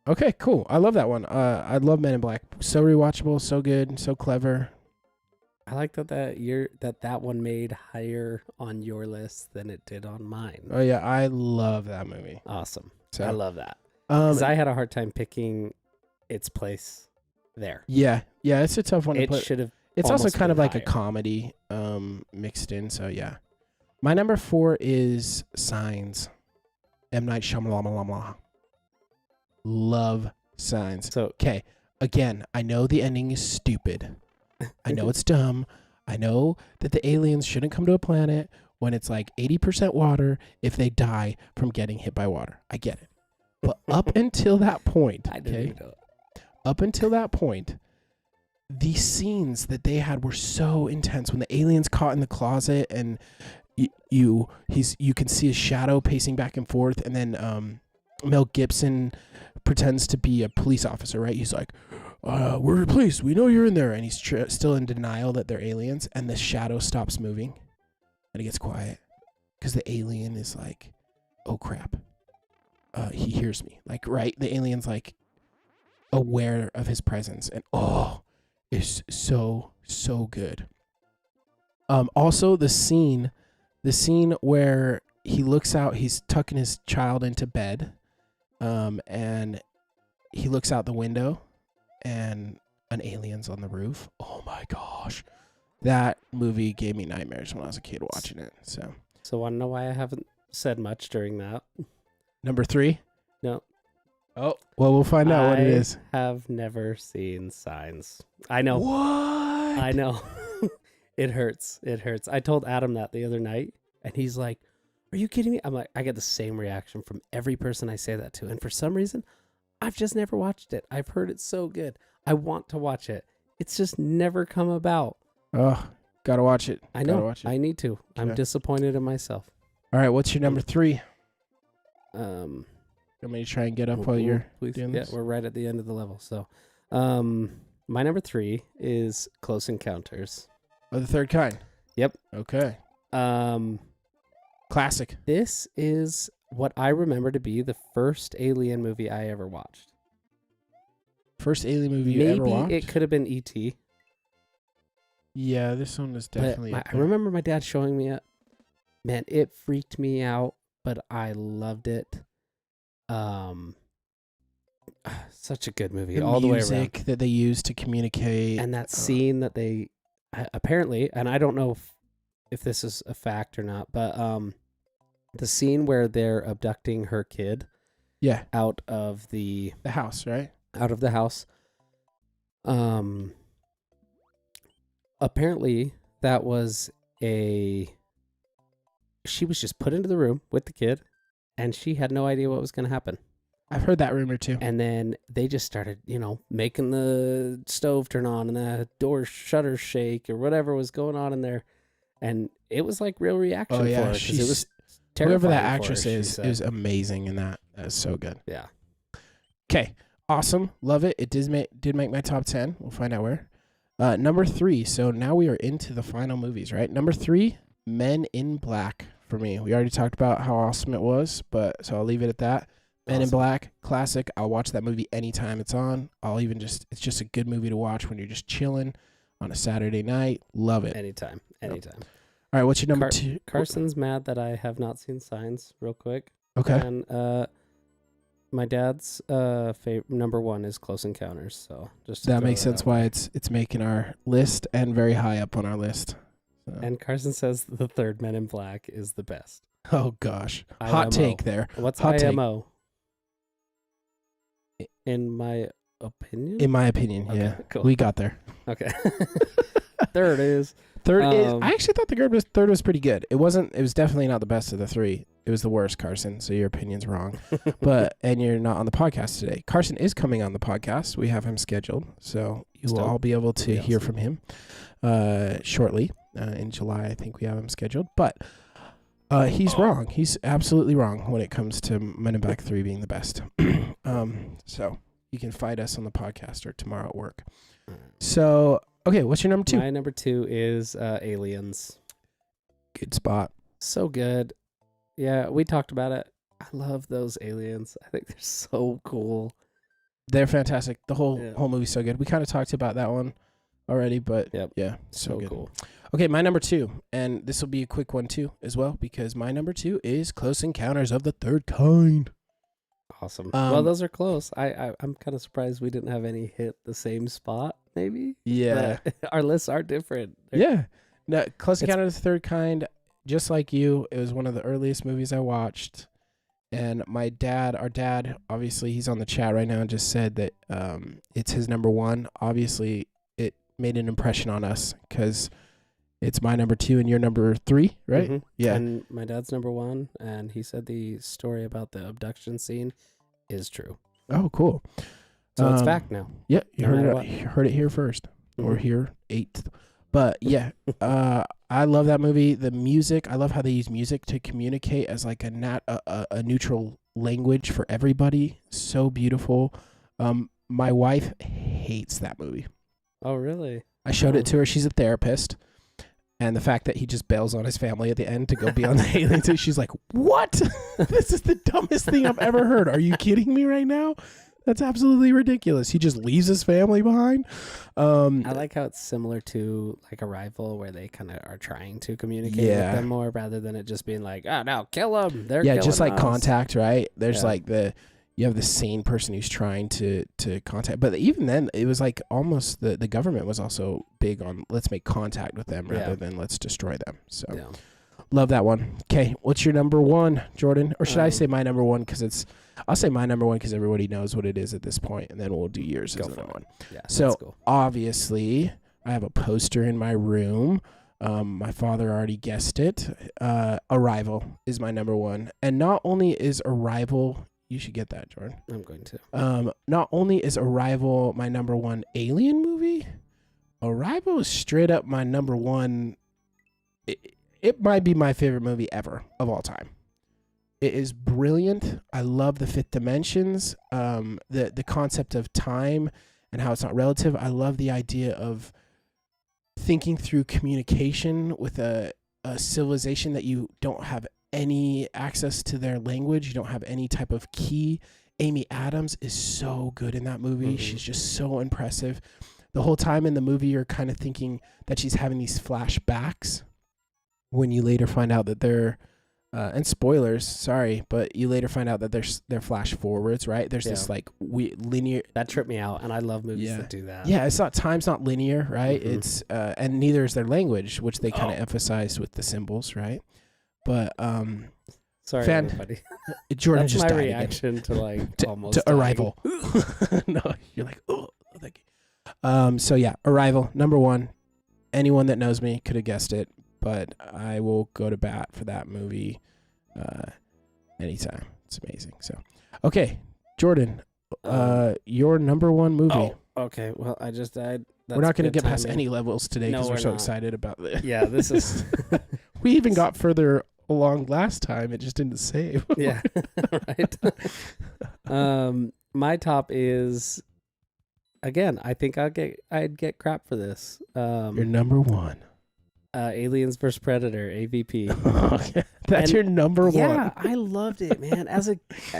Okay, cool. I love that one. I love Men in Black. So rewatchable, so good, so clever. I like that one made higher on your list than it did on mine. Oh yeah, I love that movie. Awesome. So, I love that. Because I had a hard time picking its place there. Yeah, it's a tough one to put. It should have. It's also kind of like higher. a comedy mixed in, so yeah. My number 4 is Signs. M. Night Shyamalan. Love Signs. So, okay, again, I know the ending is stupid. I know it's dumb. I know that the aliens shouldn't come to a planet when it's like 80% water if they die from getting hit by water. I get it. But up until that point, up until that point, the scenes that they had were so intense. When the alien's caught in the closet and you can see his shadow pacing back and forth, and then Mel Gibson pretends to be a police officer, right? He's like, we're the police. We know you're in there. And he's still in denial that they're aliens. And the shadow stops moving. And it gets quiet. Because the alien is like, oh, crap. He hears me. Like, right? The alien's like aware of his presence. And, it's so, so good. Also, the scene where he looks out, he's tucking his child into bed. And he looks out the window. And an alien's on the roof. Oh my gosh. That movie gave me nightmares when I was a kid watching it. So want to know why I haven't said much during that? Number 3? No. Oh, well, we'll find out what it is. I have never seen Signs. I know. What? I know. It hurts. I told Adam that the other night, and he's like, are you kidding me? I'm like, I get the same reaction from every person I say that to. And for some reason, I've just never watched it. I've heard it's so good. I want to watch it. It's just never come about. Oh, gotta watch it. I know. I need to. Okay. I'm disappointed in myself. All right, what's your number 3? Want me to try and get up while you're doing this? Yeah, we're right at the end of the level. So, my number 3 is Close Encounters. Oh, the third kind? Yep. Okay. Classic. This is what I remember to be the first Alien movie I ever watched. First Alien movie you ever watched? Maybe it could have been E.T. Yeah, this one is definitely... I remember my dad showing me it. Man, it freaked me out, but I loved it. Such a good movie all the way around. The music that they use to communicate. And that scene that they... apparently, and I don't know if this is a fact or not, but the scene where they're abducting her kid Yeah, out of the house, right? house, apparently that was she was just put into the room with the kid, and she had no idea what was going to happen. I've heard that rumor too. And then they just started, making the stove turn on and the door shutters shake or whatever was going on in there. And it was like real reaction for her, because it was terrifying. Whoever that actress is amazing in that. That's so good. Yeah. Okay, awesome, love it. It did make my top 10. We'll find out where. Number 3. So now we are into the final movies, right? Number 3, Men in Black for me. We already talked about how awesome it was, so I'll leave it at that. Men in Black, classic. I'll watch that movie anytime it's on. It's just a good movie to watch when you're just chilling on a Saturday night. Love it. Anytime. All right, what's your number 2? Carson's mad that I have not seen Signs, real quick. Okay. And my dad's number 1 is Close Encounters. So just that makes sense why it's making our list and very high up on our list. So. And Carson says the third Men in Black is the best. Oh gosh, IMO. Hot take there. What's Hot IMO? In my opinion? In my opinion, okay, yeah. Cool. We got there. Okay. There it is. Third is. I actually thought the third was pretty good. It wasn't. It was definitely not the best of the 3. It was the worst, Carson. So your opinion's wrong. And you're not on the podcast today. Carson is coming on the podcast. We have him scheduled, so you will all be able to hear from him shortly in July. I think we have him scheduled, but. He's wrong. He's absolutely wrong when it comes to Men in Black 3 being the best. So you can fight us on the podcast or tomorrow at work. So, okay, what's your number 2? My number 2 is Aliens. Good spot. So good. Yeah, we talked about it. I love those aliens. I think they're so cool. They're fantastic. The whole movie's so good. We kind of talked about that one already, but yeah, so good. Cool. Okay, my number 2, and this will be a quick one too as well, because my number 2 is Close Encounters of the Third Kind. Awesome. Well, those are close. I'm kind of surprised we didn't have any hit the same spot, maybe. Yeah. But our lists are different. Yeah. No, Close Encounters of the Third Kind, just like you, it was one of the earliest movies I watched. And our dad, obviously he's on the chat right now, and just said that it's his number 1. Obviously, it made an impression on us because it's my number 2 and your number 3, right? Mm-hmm. Yeah. And my dad's number 1, and he said the story about the abduction scene is true. Oh, cool. So it's fact now. Yeah, you heard it here first, or here 8th. But yeah, I love that movie. The music, I love how they use music to communicate as like a neutral language for everybody. So beautiful. My wife hates that movie. Oh, really? I showed it to her. She's a therapist. And the fact that he just bails on his family at the end to go be on the alien suit, she's like, what? This is the dumbest thing I've ever heard. Are you kidding me right now? That's absolutely ridiculous. He just leaves his family behind. I like how it's similar to like Arrival, where they kind of are trying to communicate with them more rather than it just being like, oh, no, kill them. They're killing just like us. Contact, right? There's like you have the sane person who's trying to contact. But even then, it was like almost the government was also big on let's make contact with them rather than let's destroy them. So love that one. Okay, what's your number 1, Jordan? Or should I say my number 1 because I'll say my number 1 because everybody knows what it is at this point, and then we'll do yours as another one. Yeah, so obviously, I have a poster in my room. My father already guessed it. Arrival is my number 1. And not only is Arrival... You should get that, Jordan. I'm going to. Not only is Arrival my number 1 alien movie, Arrival is straight up my number 1. It might be my favorite movie ever of all time. It is brilliant. I love the 5th dimensions, the concept of time and how it's not relative. I love the idea of thinking through communication with a civilization that you don't have any access to their language. You don't have any type of key. Amy Adams is so good in that movie. Mm-hmm. She's just so impressive. The whole time in the movie, you're kind of thinking that she's having these flashbacks when you later find out that they're And spoilers, sorry, but you later find out that they're flash forwards, right? There's this like linear that tripped me out, and I love movies that do that. Yeah, it's not time's not linear, right? Mm-hmm. It's and neither is their language, which they kind of emphasized with the symbols, right? But sorry, everybody. Jordan That's just my died reaction again. to like almost to dying. Arrival. No, you're like, oh, thank you. So yeah, Arrival, number 1. Anyone that knows me could have guessed it, but I will go to bat for that movie anytime. It's amazing. So, okay, Jordan, your number 1 movie. Oh, okay. Well, I just died. We're not going to get past any levels today because No, we're so not. excited about it. Yeah, this is. We even got further along last time. It just didn't save. Yeah, right. My top is, again, I think I'd get crap for this. Your number 1. Aliens vs Predator, AVP. Okay. That's your number 1. Yeah, I loved it, man.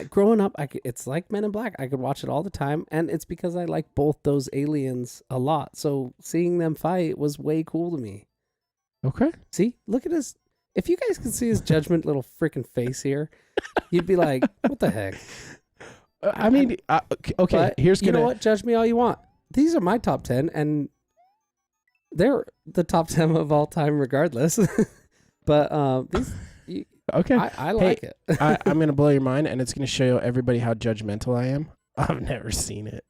Growing up, it's like Men in Black. I could watch it all the time, and it's because I like both those aliens a lot. So seeing them fight was way cool to me. Okay. See, look at his. If you guys could see his judgment little freaking face here, you'd be like, "What the heck?" I mean, okay. But you know what? Judge me all you want. These are my top 10, and they're the top 10 of all time, regardless. But these. Okay. I like it. I'm going to blow your mind, and it's going to show everybody how judgmental I am. I've never seen it.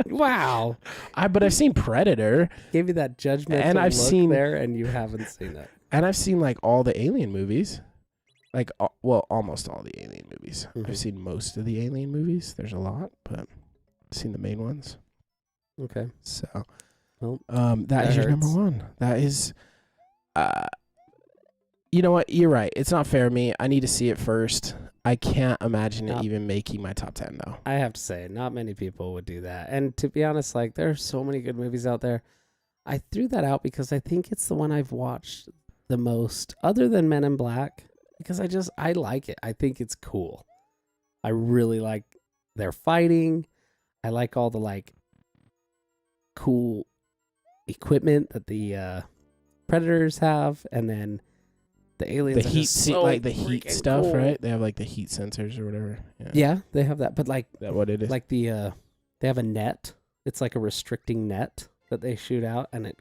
Wow. But I've seen Predator. Gave you that judgmental And I've look seen there, and you haven't seen it. And I've seen like all the Alien movies. Like, well, almost all the Alien movies. Mm-hmm. I've seen most of the Alien movies. There's a lot, but I've seen the main ones. Okay. So, well, that is your number 1. That is, you know what? You're right. It's not fair to me. I need to see it first. I can't imagine it even making my top 10 though. I have to say, not many people would do that. And to be honest, like there are so many good movies out there. I threw that out because I think it's the one I've watched the most, other than Men in Black, because I like it. I think it's cool. I really like their fighting. I like all the like cool equipment that the Predators have, and then the aliens. The heat, like the heat stuff, cool. right? They have like the heat sensors or whatever. Yeah, they have that. But like, is that what it is? Like they have a net. It's like a restricting net that they shoot out, and it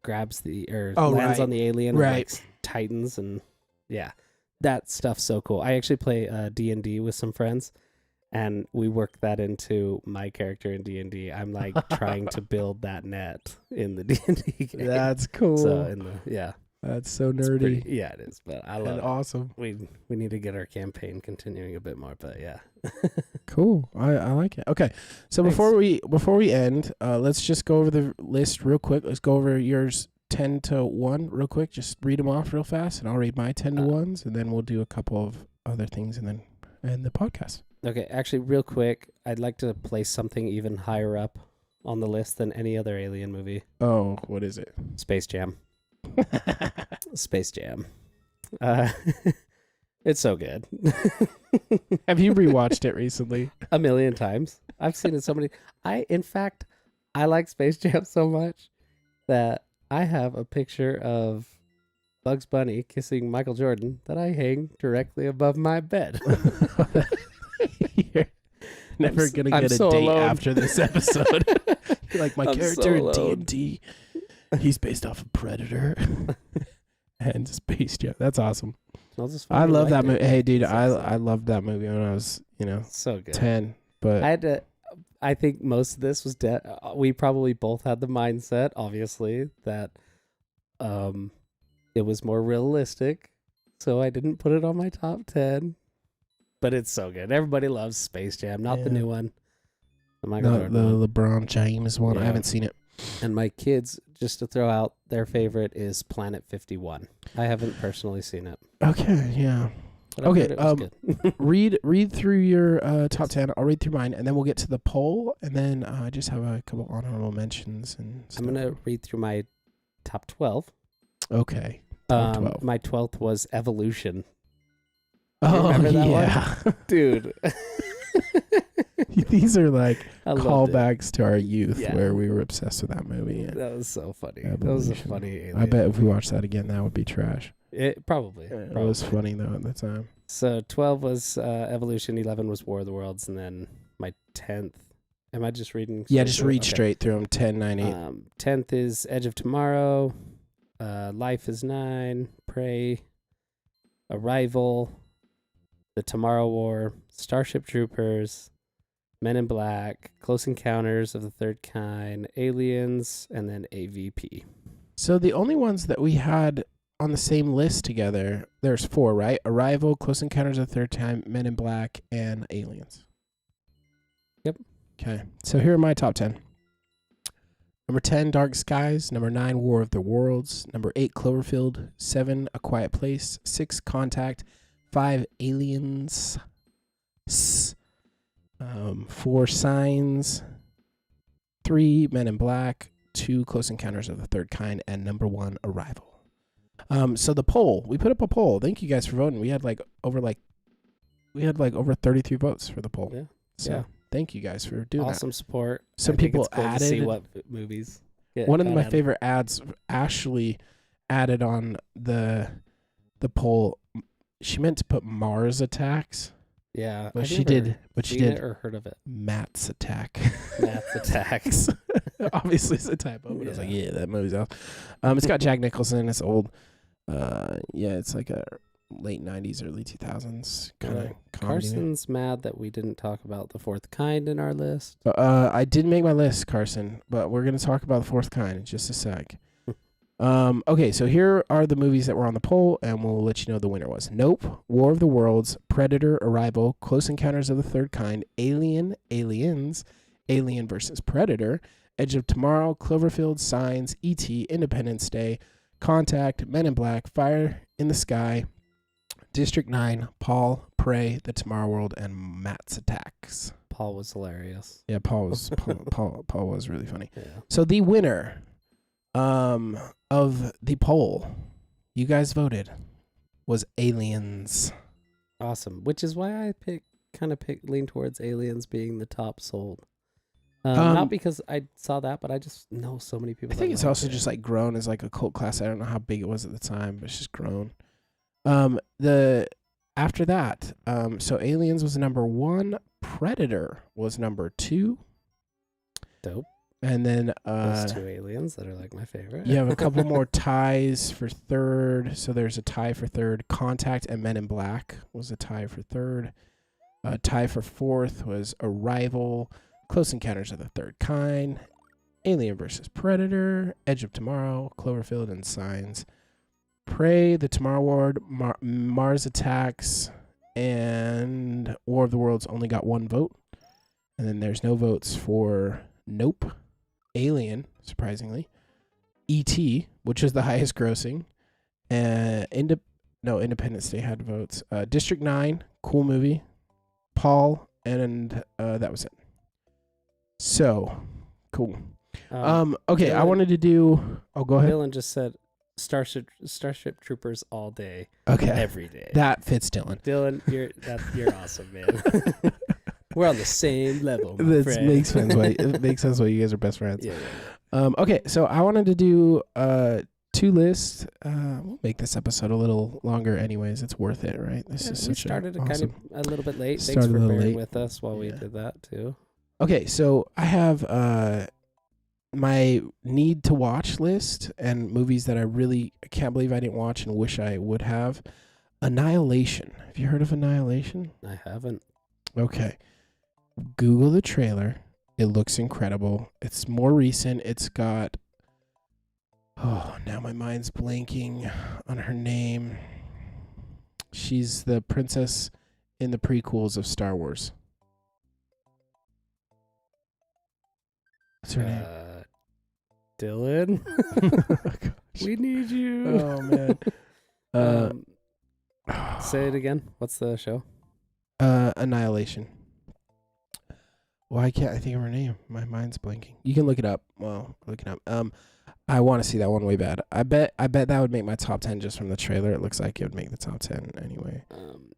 grabs lands on the alien, right? And, like, tightens, and yeah, that stuff's so cool. I actually play D&D with some friends, and we work that into my character in D&D. I'm like trying to build that net in the D&D game. That's cool. So that's so nerdy. Yeah, it is. But I love it. Awesome. We need to get our campaign continuing a bit more, but yeah. Cool. I like it. Okay. So Thanks. before we end, let's just go over the list real quick. Let's go over yours 10 to 1 real quick. Just read them off real fast, and I'll read my 10 to 1s, and then we'll do a couple of other things, and then end the podcast. Okay, actually, real quick, I'd like to place something even higher up on the list than any other Alien movie. Oh, what is it? Space Jam. Space Jam. It's so good. Have you rewatched it recently? A million times. I've seen it so many. In fact, I like Space Jam so much that I have a picture of Bugs Bunny kissing Michael Jordan that I hang directly above my bed. You're never going to get a so date alone. after this episode. You're like, my I'm character so in alone. D&D, he's based off of Predator and Space Jam. That's awesome. I love that movie. Hey, dude, I loved that movie when I was, so good. 10. But I think most of this was we probably both had the mindset, obviously, that it was more realistic. So I didn't put it on my top 10. But it's so good. Everybody loves Space Jam, not the new one. The LeBron James one. Yeah. I haven't seen it. And my kids, just to throw out, their favorite is Planet 51. I haven't personally seen it. Okay, yeah. But I've heard it was good. read through your top 10. I'll read through mine, and then we'll get to the poll, and then I just have a couple honorable mentions and stuff. I'm going to read through my top 12. Okay. Top 12. My 12th was Evolution. Oh, remember that yeah. one? Dude. These are like I loved it. callbacks to our youth Yeah. where we were obsessed with that movie. And That was so funny. That was a Evolution. funny alien. I bet if we watched that again, that would be trash. It probably. It was funny though at the time. So 12 was Evolution, 11 was War of the Worlds, and then my 10th. Am I just reading? Yeah, straight just through? read Okay. straight through them. 10, 9, 8. 10th is Edge of Tomorrow. Life is 9. Prey. Arrival. The Tomorrow War. Starship Troopers. Men in Black. Close Encounters of the Third Kind. Aliens. And then AVP. So the only ones that we had on the same list together, there's 4, right? Arrival, Close Encounters of the Third Kind, Men in Black, and Aliens. Yep. Okay, so here are my top 10. Number 10, Dark Skies. Number 9, War of the Worlds. Number 8, Cloverfield. 7, A Quiet Place. 6, Contact. 5, Aliens. 4, Signs. 3, Men in Black. 2, Close Encounters of the Third Kind. And number 1, Arrival. So the poll, we put up a poll. Thank you guys for voting. We had over 33 votes for the poll. Yeah. So Yeah. thank you guys for doing Awesome support. Some I think people it's cool to see added- what movies. that. One of got my added. favorite ads, Ashley added on the poll. She meant to put Mars Attacks, Yeah. but I've she never did. But she seen did it or heard of it. Matt's Attack. Matt's Attacks. Obviously, it's a typo, but I was like, Yeah. yeah, that movie's out. It's got Jack Nicholson. It's old. Yeah, it's like a late 90s, early 2000s kind of Yeah. comedy. Carson's mad that we didn't talk about The Fourth Kind in our list. I did make my list, Carson, but we're going to talk about The Fourth Kind in just a sec. Okay, so here are the movies that were on the poll, and we'll let you know the winner was Nope, War of the Worlds, Predator, Arrival, Close Encounters of the Third Kind, Alien, Aliens, Alien versus Predator, Edge of Tomorrow, Cloverfield, Signs, E.T., Independence Day, Contact, Men in Black, Fire in the Sky, District 9, Paul, Prey, The Tomorrow World, and Matt's Attacks. Paul was hilarious. Yeah, Paul was Paul was really funny. Yeah. So the winner of the poll, you guys voted, was Aliens. Awesome. Which is why I lean towards Aliens being the top sold. Um, Not because I saw that, but I just know so many people. I think that it's like also it. just like grown as like a cult classic. I don't know how big it was at the time, but it's just grown. After that, so Aliens was number 1, Predator was number 2, Dope. and then Those 2 aliens that are like my favorite. you have a couple more ties for third. So there's a tie for third. Contact and Men in Black was a tie for third. Tie for fourth was Arrival, Close Encounters of the Third Kind, Alien vs. Predator, Edge of Tomorrow, Cloverfield, and Signs. Prey, The Tomorrow World, Mars Attacks, and War of the Worlds only got 1 vote. And then there's no votes for Nope, Alien, surprisingly, E.T., which was the highest grossing, Independence Day had votes. District 9, cool movie, Paul, and that was it. So, cool. Okay, I Dylan- wanted to do... Oh, go ahead. Dylan just said Starship Troopers all day, Okay, every day. that fits Dylan. Dylan, you're awesome, man. We're on the same level. My That friend. makes sense. It makes sense why you guys are best friends. Yeah, yeah. Okay, so I wanted to do 2 lists. We'll make this episode a little longer, anyways. It's worth it, right? This is We such started awesome. a little bit late. Started Thanks for a little bearing late. with us while we Yeah. did that too. Okay, so I have my need to watch list and movies that I really can't believe I didn't watch and wish I would have. Annihilation. Have you heard of Annihilation? I haven't. Okay. Google the trailer. It looks incredible. It's more recent. It's got... Oh, now my mind's blanking on her name. She's the princess in the prequels of Star Wars. What's her name? Dylan, Gosh. we need you. Oh, man. Say it again. What's the show? Annihilation. Why can't I think of her name? My mind's blanking. You can look it up. Well, looking up. I want to see that one way bad. I bet that would make my top 10 just from the trailer. It looks like it would make the top 10 anyway.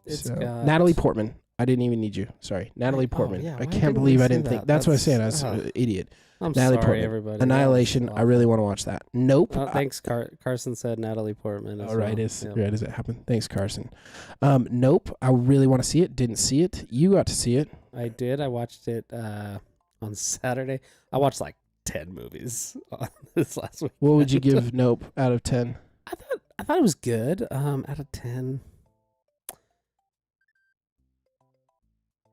It's So, got Natalie Portman. I didn't even need you. Sorry. Natalie Portman. yeah, I why can't didn't believe we I say didn't think. that? That's what I was saying. I was That's- an idiot. I'm Natalie sorry, Portman. everybody. Annihilation. I really want to watch that. Nope. Thanks, Carson said Natalie Portman. As right well. as Yep. right as it happened. Thanks, Carson. Nope. I really want to see it. Didn't see it. You got to see it. I did. I watched it on Saturday. I watched like 10 movies this last week. What would you give Nope out of 10? I thought it was good. Out of 10.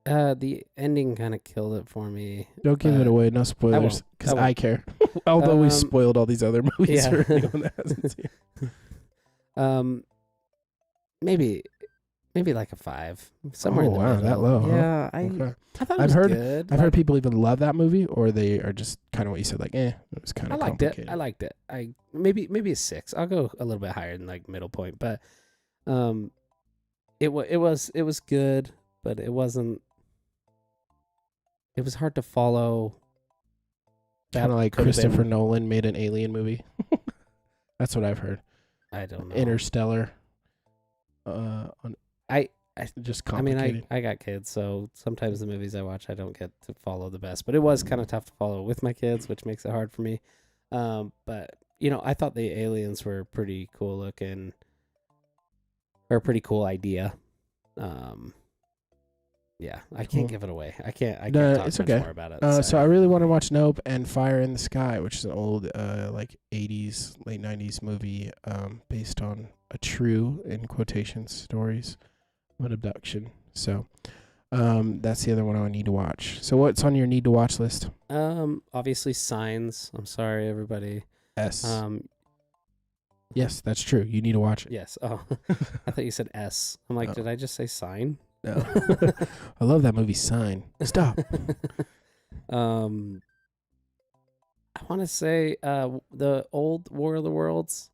The ending kind of killed it for me. Don't give it away. No spoilers, because I care. Although we spoiled all these other movies for anyone that hasn't seen. Maybe like a 5. Somewhere in the middle. That low? Yeah, Okay. I thought it was good. I've heard people even love that movie, or they are just kind of what you said, like, it was kind of complicated. I liked it. Maybe a 6. I'll go a little bit higher than like middle point, but it was good, but it wasn't. It was hard to follow. Kind of like Christopher Nolan made an Alien movie. That's what I've heard. I don't know. Interstellar. Just complicated. I got kids, so sometimes the movies I watch I don't get to follow the best. But it was kind of tough to follow with my kids, which makes it hard for me. But I thought the aliens were pretty cool looking, or a pretty cool idea. Yeah, I can't give it away. I can't talk it's much okay. more about it. So I really want to watch Nope and Fire in the Sky, which is an old like 80s, late 90s movie based on a true, in quotations, stories of an abduction. So that's the other one I need to watch. So what's on your need to watch list? Obviously Signs. I'm sorry, everybody. S. Yes, that's true. You need to watch it. Yes. Oh, I thought you said S. I'm like, did I just say sign? No. I love that movie, Sign. Stop. I want to say the old War of the Worlds.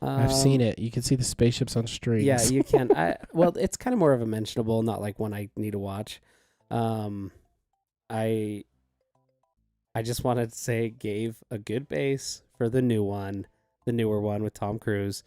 I've seen it. You can see the spaceships on strings. Yeah, you can. Well, it's kind of more of a mentionable, not like one I need to watch. I just wanted to say gave a good base for the newer one with Tom Cruise.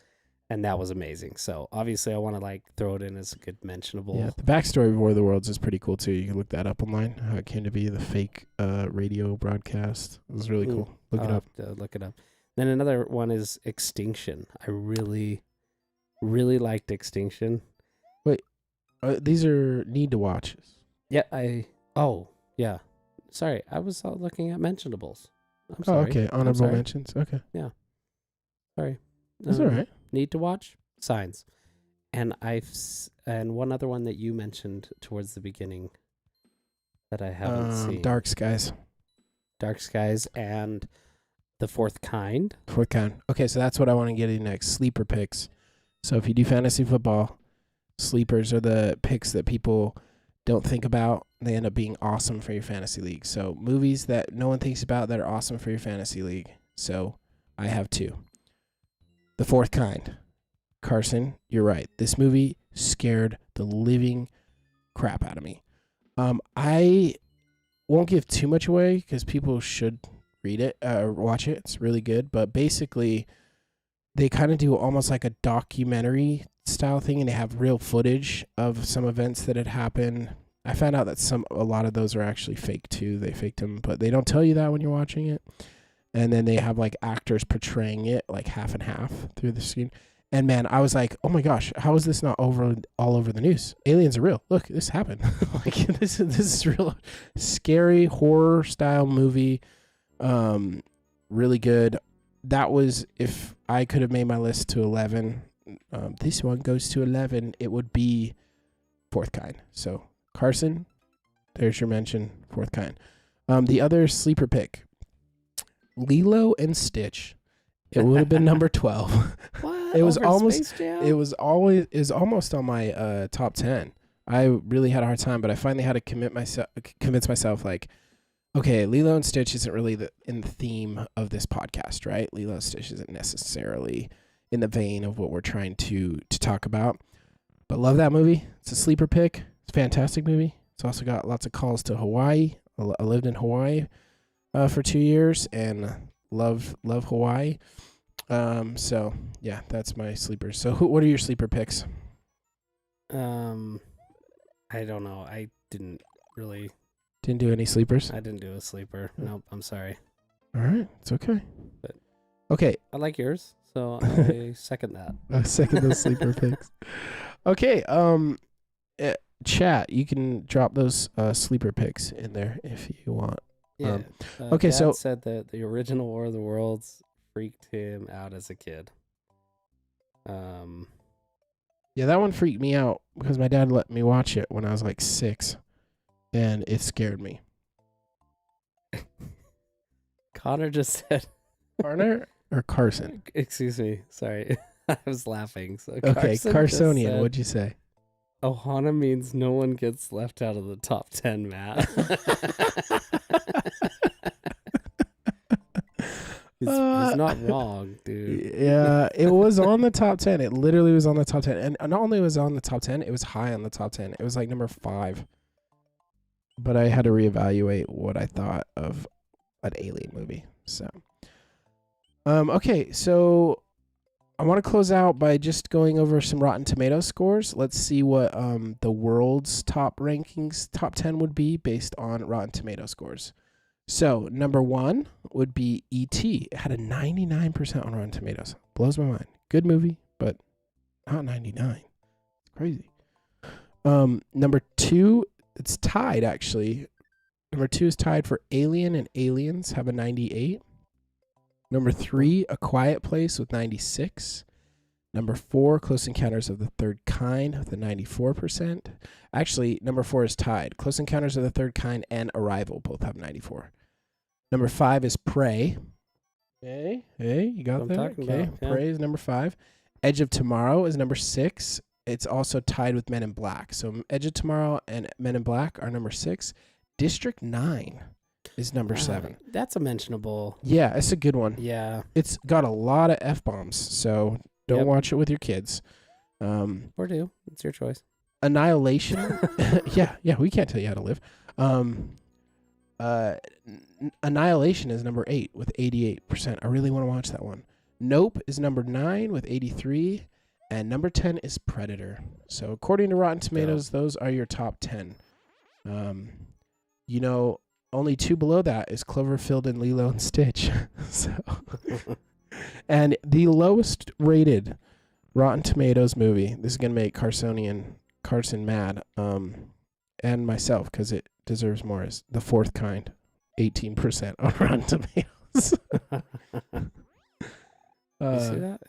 And that was amazing. So obviously, I want to like throw it in as a good mentionable. Yeah, the backstory of War of the Worlds is pretty cool too. You can look that up online. How it came to be, the fake radio broadcast. It was really cool. Look it up. Look it up. Then another one is Extinction. I really, really liked Extinction. Wait, these are need to watches. Yeah, yeah. Sorry, I was looking at mentionables. I'm sorry. Oh, okay. Honorable mentions. Okay. Yeah. Sorry. That's all right. Need to watch Signs, and one other one that you mentioned towards the beginning that I haven't seen. Dark Skies, and The Fourth Kind. Okay, so that's what I want to get in next. Sleeper picks. So if you do fantasy football, sleepers are the picks that people don't think about. They end up being awesome for your fantasy league. So movies that no one thinks about that are awesome for your fantasy league. So I have 2. The Fourth Kind. Carson, you're right. This movie scared the living crap out of me. I won't give too much away because people should read it or watch it. It's really good. But basically, they kind of do almost like a documentary style thing, and they have real footage of some events that had happened. I found out that a lot of those are actually fake too. They faked them, but they don't tell you that when you're watching it. And then they have like actors portraying it like half and half through the screen. And man, I was like, oh my gosh, how is this not all over the news? Aliens are real. Look, this happened. Like this is real scary horror style movie. Really good. That was, if I could have made my list to 11, this one goes to 11, it would be Fourth Kind. So Carson, there's your mention, Fourth Kind. The other sleeper pick, Lilo and Stitch. It would have been number 12. What? It was Over almost. Space Jam? It was almost on my top 10. I really had a hard time, but I finally had to convince myself like, okay, Lilo and Stitch isn't really in the theme of this podcast, right? Lilo and Stitch isn't necessarily in the vein of what we're trying to talk about. But love that movie. It's a sleeper pick. It's a fantastic movie. It's also got lots of calls to Hawaii. I lived in Hawaii for 2 years and love Hawaii. So yeah, that's my sleepers. So what are your sleeper picks? I don't know. I didn't really. Didn't do any sleepers? I didn't do a sleeper. Nope. I'm sorry. All right. It's okay. But okay. I like yours, so I second that. I second those sleeper picks. Okay. Chat, you can drop those sleeper picks in there if you want. Yeah. Okay, Dad so said that the original War of the Worlds freaked him out as a kid. Yeah, that one freaked me out because my dad let me watch it when I was like 6, and it scared me. Connor just said. Connor or Carson? Excuse me. Sorry. I was laughing. So Okay, Carsonian, what'd you say? Ohana means no one gets left out of the top 10, Matt. He's not wrong, dude. Yeah, it was on the top 10. It literally was on the top 10. And not only was it on the top 10, it was high on the top 10. It was like number 5. But I had to reevaluate what I thought of an alien movie. So, okay, so I want to close out by just going over some Rotten Tomatoes scores. Let's see what the world's top rankings, top 10 would be based on Rotten Tomatoes scores. So, number 1 would be E.T. It had a 99% on Rotten Tomatoes. Blows my mind. Good movie, but not 99. It's crazy. Number 2, it's tied, actually. Number 2 is tied for Alien and Aliens, have a 98. Number 3, A Quiet Place with 96. Number 4, Close Encounters of the Third Kind with a 94%. Actually, number 4 is tied. Close Encounters of the Third Kind and Arrival both have 94. Number 5 is Prey. Hey, you got that? Okay, yeah. Prey is number 5. Edge of Tomorrow is number 6. It's also tied with Men in Black. So Edge of Tomorrow and Men in Black are number 6. District 9 is number 7. That's a mentionable. Yeah, it's a good one. Yeah. It's got a lot of F-bombs, so don't watch it with your kids. Or do. It's your choice. Annihilation. yeah, we can't tell you how to live. Annihilation is number 8 with 88%. I really want to watch that one. Nope is number 9 with 83. And number 10 is Predator. So according to Rotten Tomatoes, those are your top 10. Only 2 below that is Cloverfield and Lilo and Stitch. So, and the lowest rated Rotten Tomatoes movie, this is going to make Carson mad, and myself, because it deserves more, is The Fourth Kind, 18% on Rotten Tomatoes. You see that?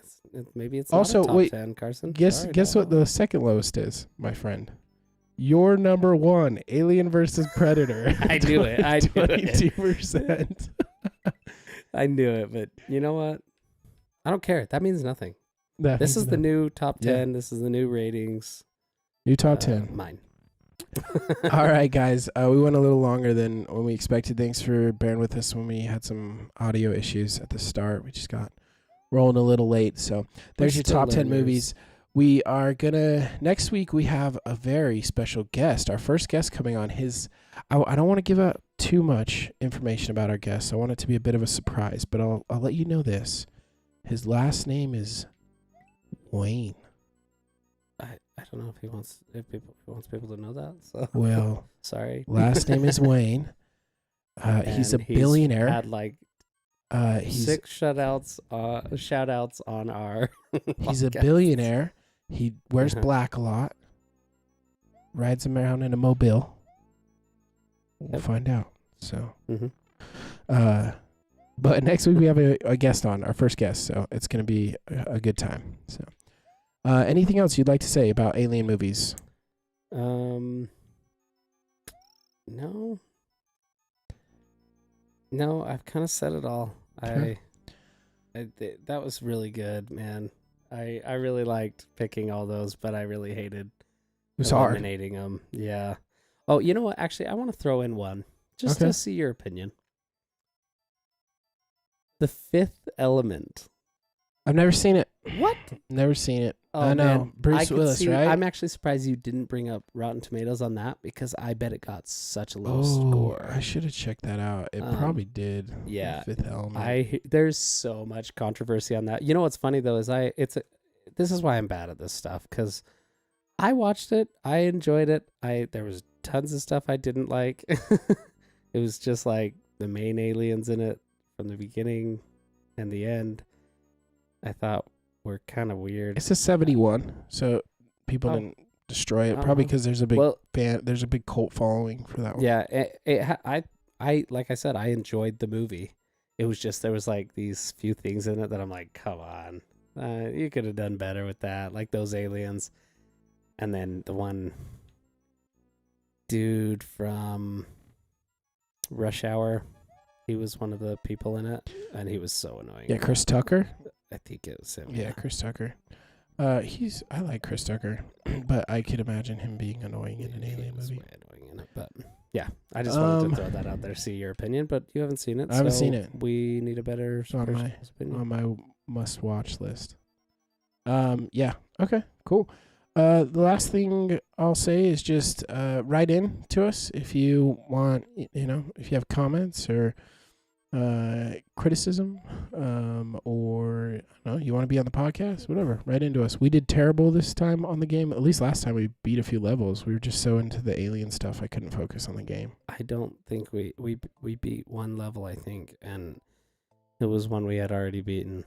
Maybe it's also, not a top 10, Carson. Guess what the second lowest is, my friend? Your number 1, Alien versus Predator. I knew it. 22%. I knew it, but you know what? I don't care. That means nothing. This is the new top 10. Yeah. This is the new ratings. New top 10. Mine. All right, guys. We went a little longer than when we expected. Thanks for bearing with us when we had some audio issues at the start. We just got rolling a little late. So there's your top 10 movies. We are next week we have a very special guest. Our first guest coming on. I don't want to give out too much information about our guest. I want it to be a bit of a surprise, but I'll let you know this. His last name is Wayne. I don't know if he wants people to know that. So. Well, sorry. Last name is Wayne. He's a billionaire. Had like 6 shout outs on our He's a billionaire. He wears black a lot. Rides around in a mobile. We'll find out. So, but next week we have a guest on, our first guest. So it's going to be a good time. So, anything else you'd like to say about alien movies? No, I've kind of said it all. Okay. That was really good, man. I really liked picking all those, but I really hated eliminating them. Yeah. Oh, you know what? Actually, I want to throw in one just to see your opinion. The Fifth Element. I've never seen it. What? Never seen it. Oh, I know. Man. Bruce Willis, right? I'm actually surprised you didn't bring up Rotten Tomatoes on that because I bet it got such a low score. I should have checked that out. It probably did. Yeah. Fifth Element. There's so much controversy on that. You know what's funny though is this is why I'm bad at this stuff because I watched it. I enjoyed it. There was tons of stuff I didn't like. It was just like the main aliens in it from the beginning and the end. I thought were kind of weird. It's a 71, so people didn't destroy it. Probably because there's a big there's a big cult following for that one. Yeah, I like I said, I enjoyed the movie. It was just there was like these few things in it that I'm like, come on, you could have done better with that, like those aliens. And then the one dude from Rush Hour, he was one of the people in it, and he was so annoying. Yeah, Chris Tucker. I think it was him. Yeah, Chris Tucker. I like Chris Tucker, but I could imagine him being annoying in an alien movie. Way annoying in it, but yeah, I just wanted to throw that out there, see your opinion, but you haven't seen it. I haven't seen it. We need a better opinion. On my must-watch list. Yeah. Okay. Cool. The last thing I'll say is just write in to us if you want. If you have comments or criticism, or I don't know, you want to be on the podcast, whatever. Write into us. We did terrible this time on the game. At least last time we beat a few levels. We were just so into the alien stuff I couldn't focus on the game. I don't think we beat one level, I think, and it was one we had already beaten.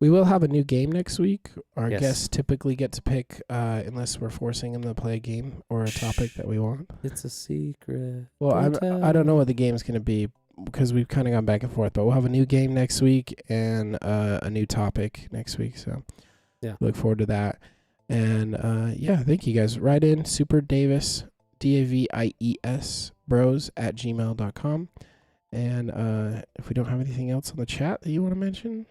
We will have a new game next week. Our guests typically get to pick, unless we're forcing them to play a game or a topic that we want. It's a secret. Well, I don't know what the game's going to be because we've kind of gone back and forth, but we'll have a new game next week and a new topic next week. So yeah, look forward to that. And thank you guys. Write in Super Davis, Davies bros @gmail.com. And if we don't have anything else on the chat that you want to mention,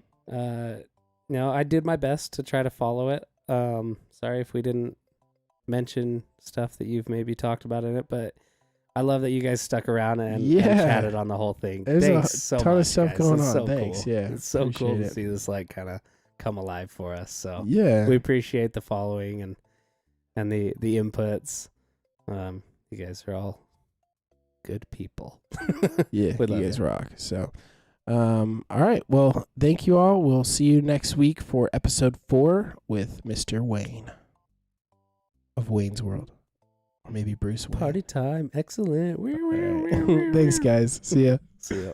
no, I did my best to try to follow it. Sorry if we didn't mention stuff that you've maybe talked about in it, but I love that you guys stuck around and chatted on the whole thing. There's Thanks so ton much, of stuff guys. going It's on. so Thanks. Cool. Yeah, it's so cool to it. see this like kind of come alive for us. So yeah, we appreciate the following and the inputs. You guys are all good people. Yeah, you guys rock. So. All right. Well, thank you all. We'll see you next week for episode 4 with Mr. Wayne of Wayne's World. Or maybe Bruce Wayne. Party time. Excellent. Thanks, guys. See ya. See ya.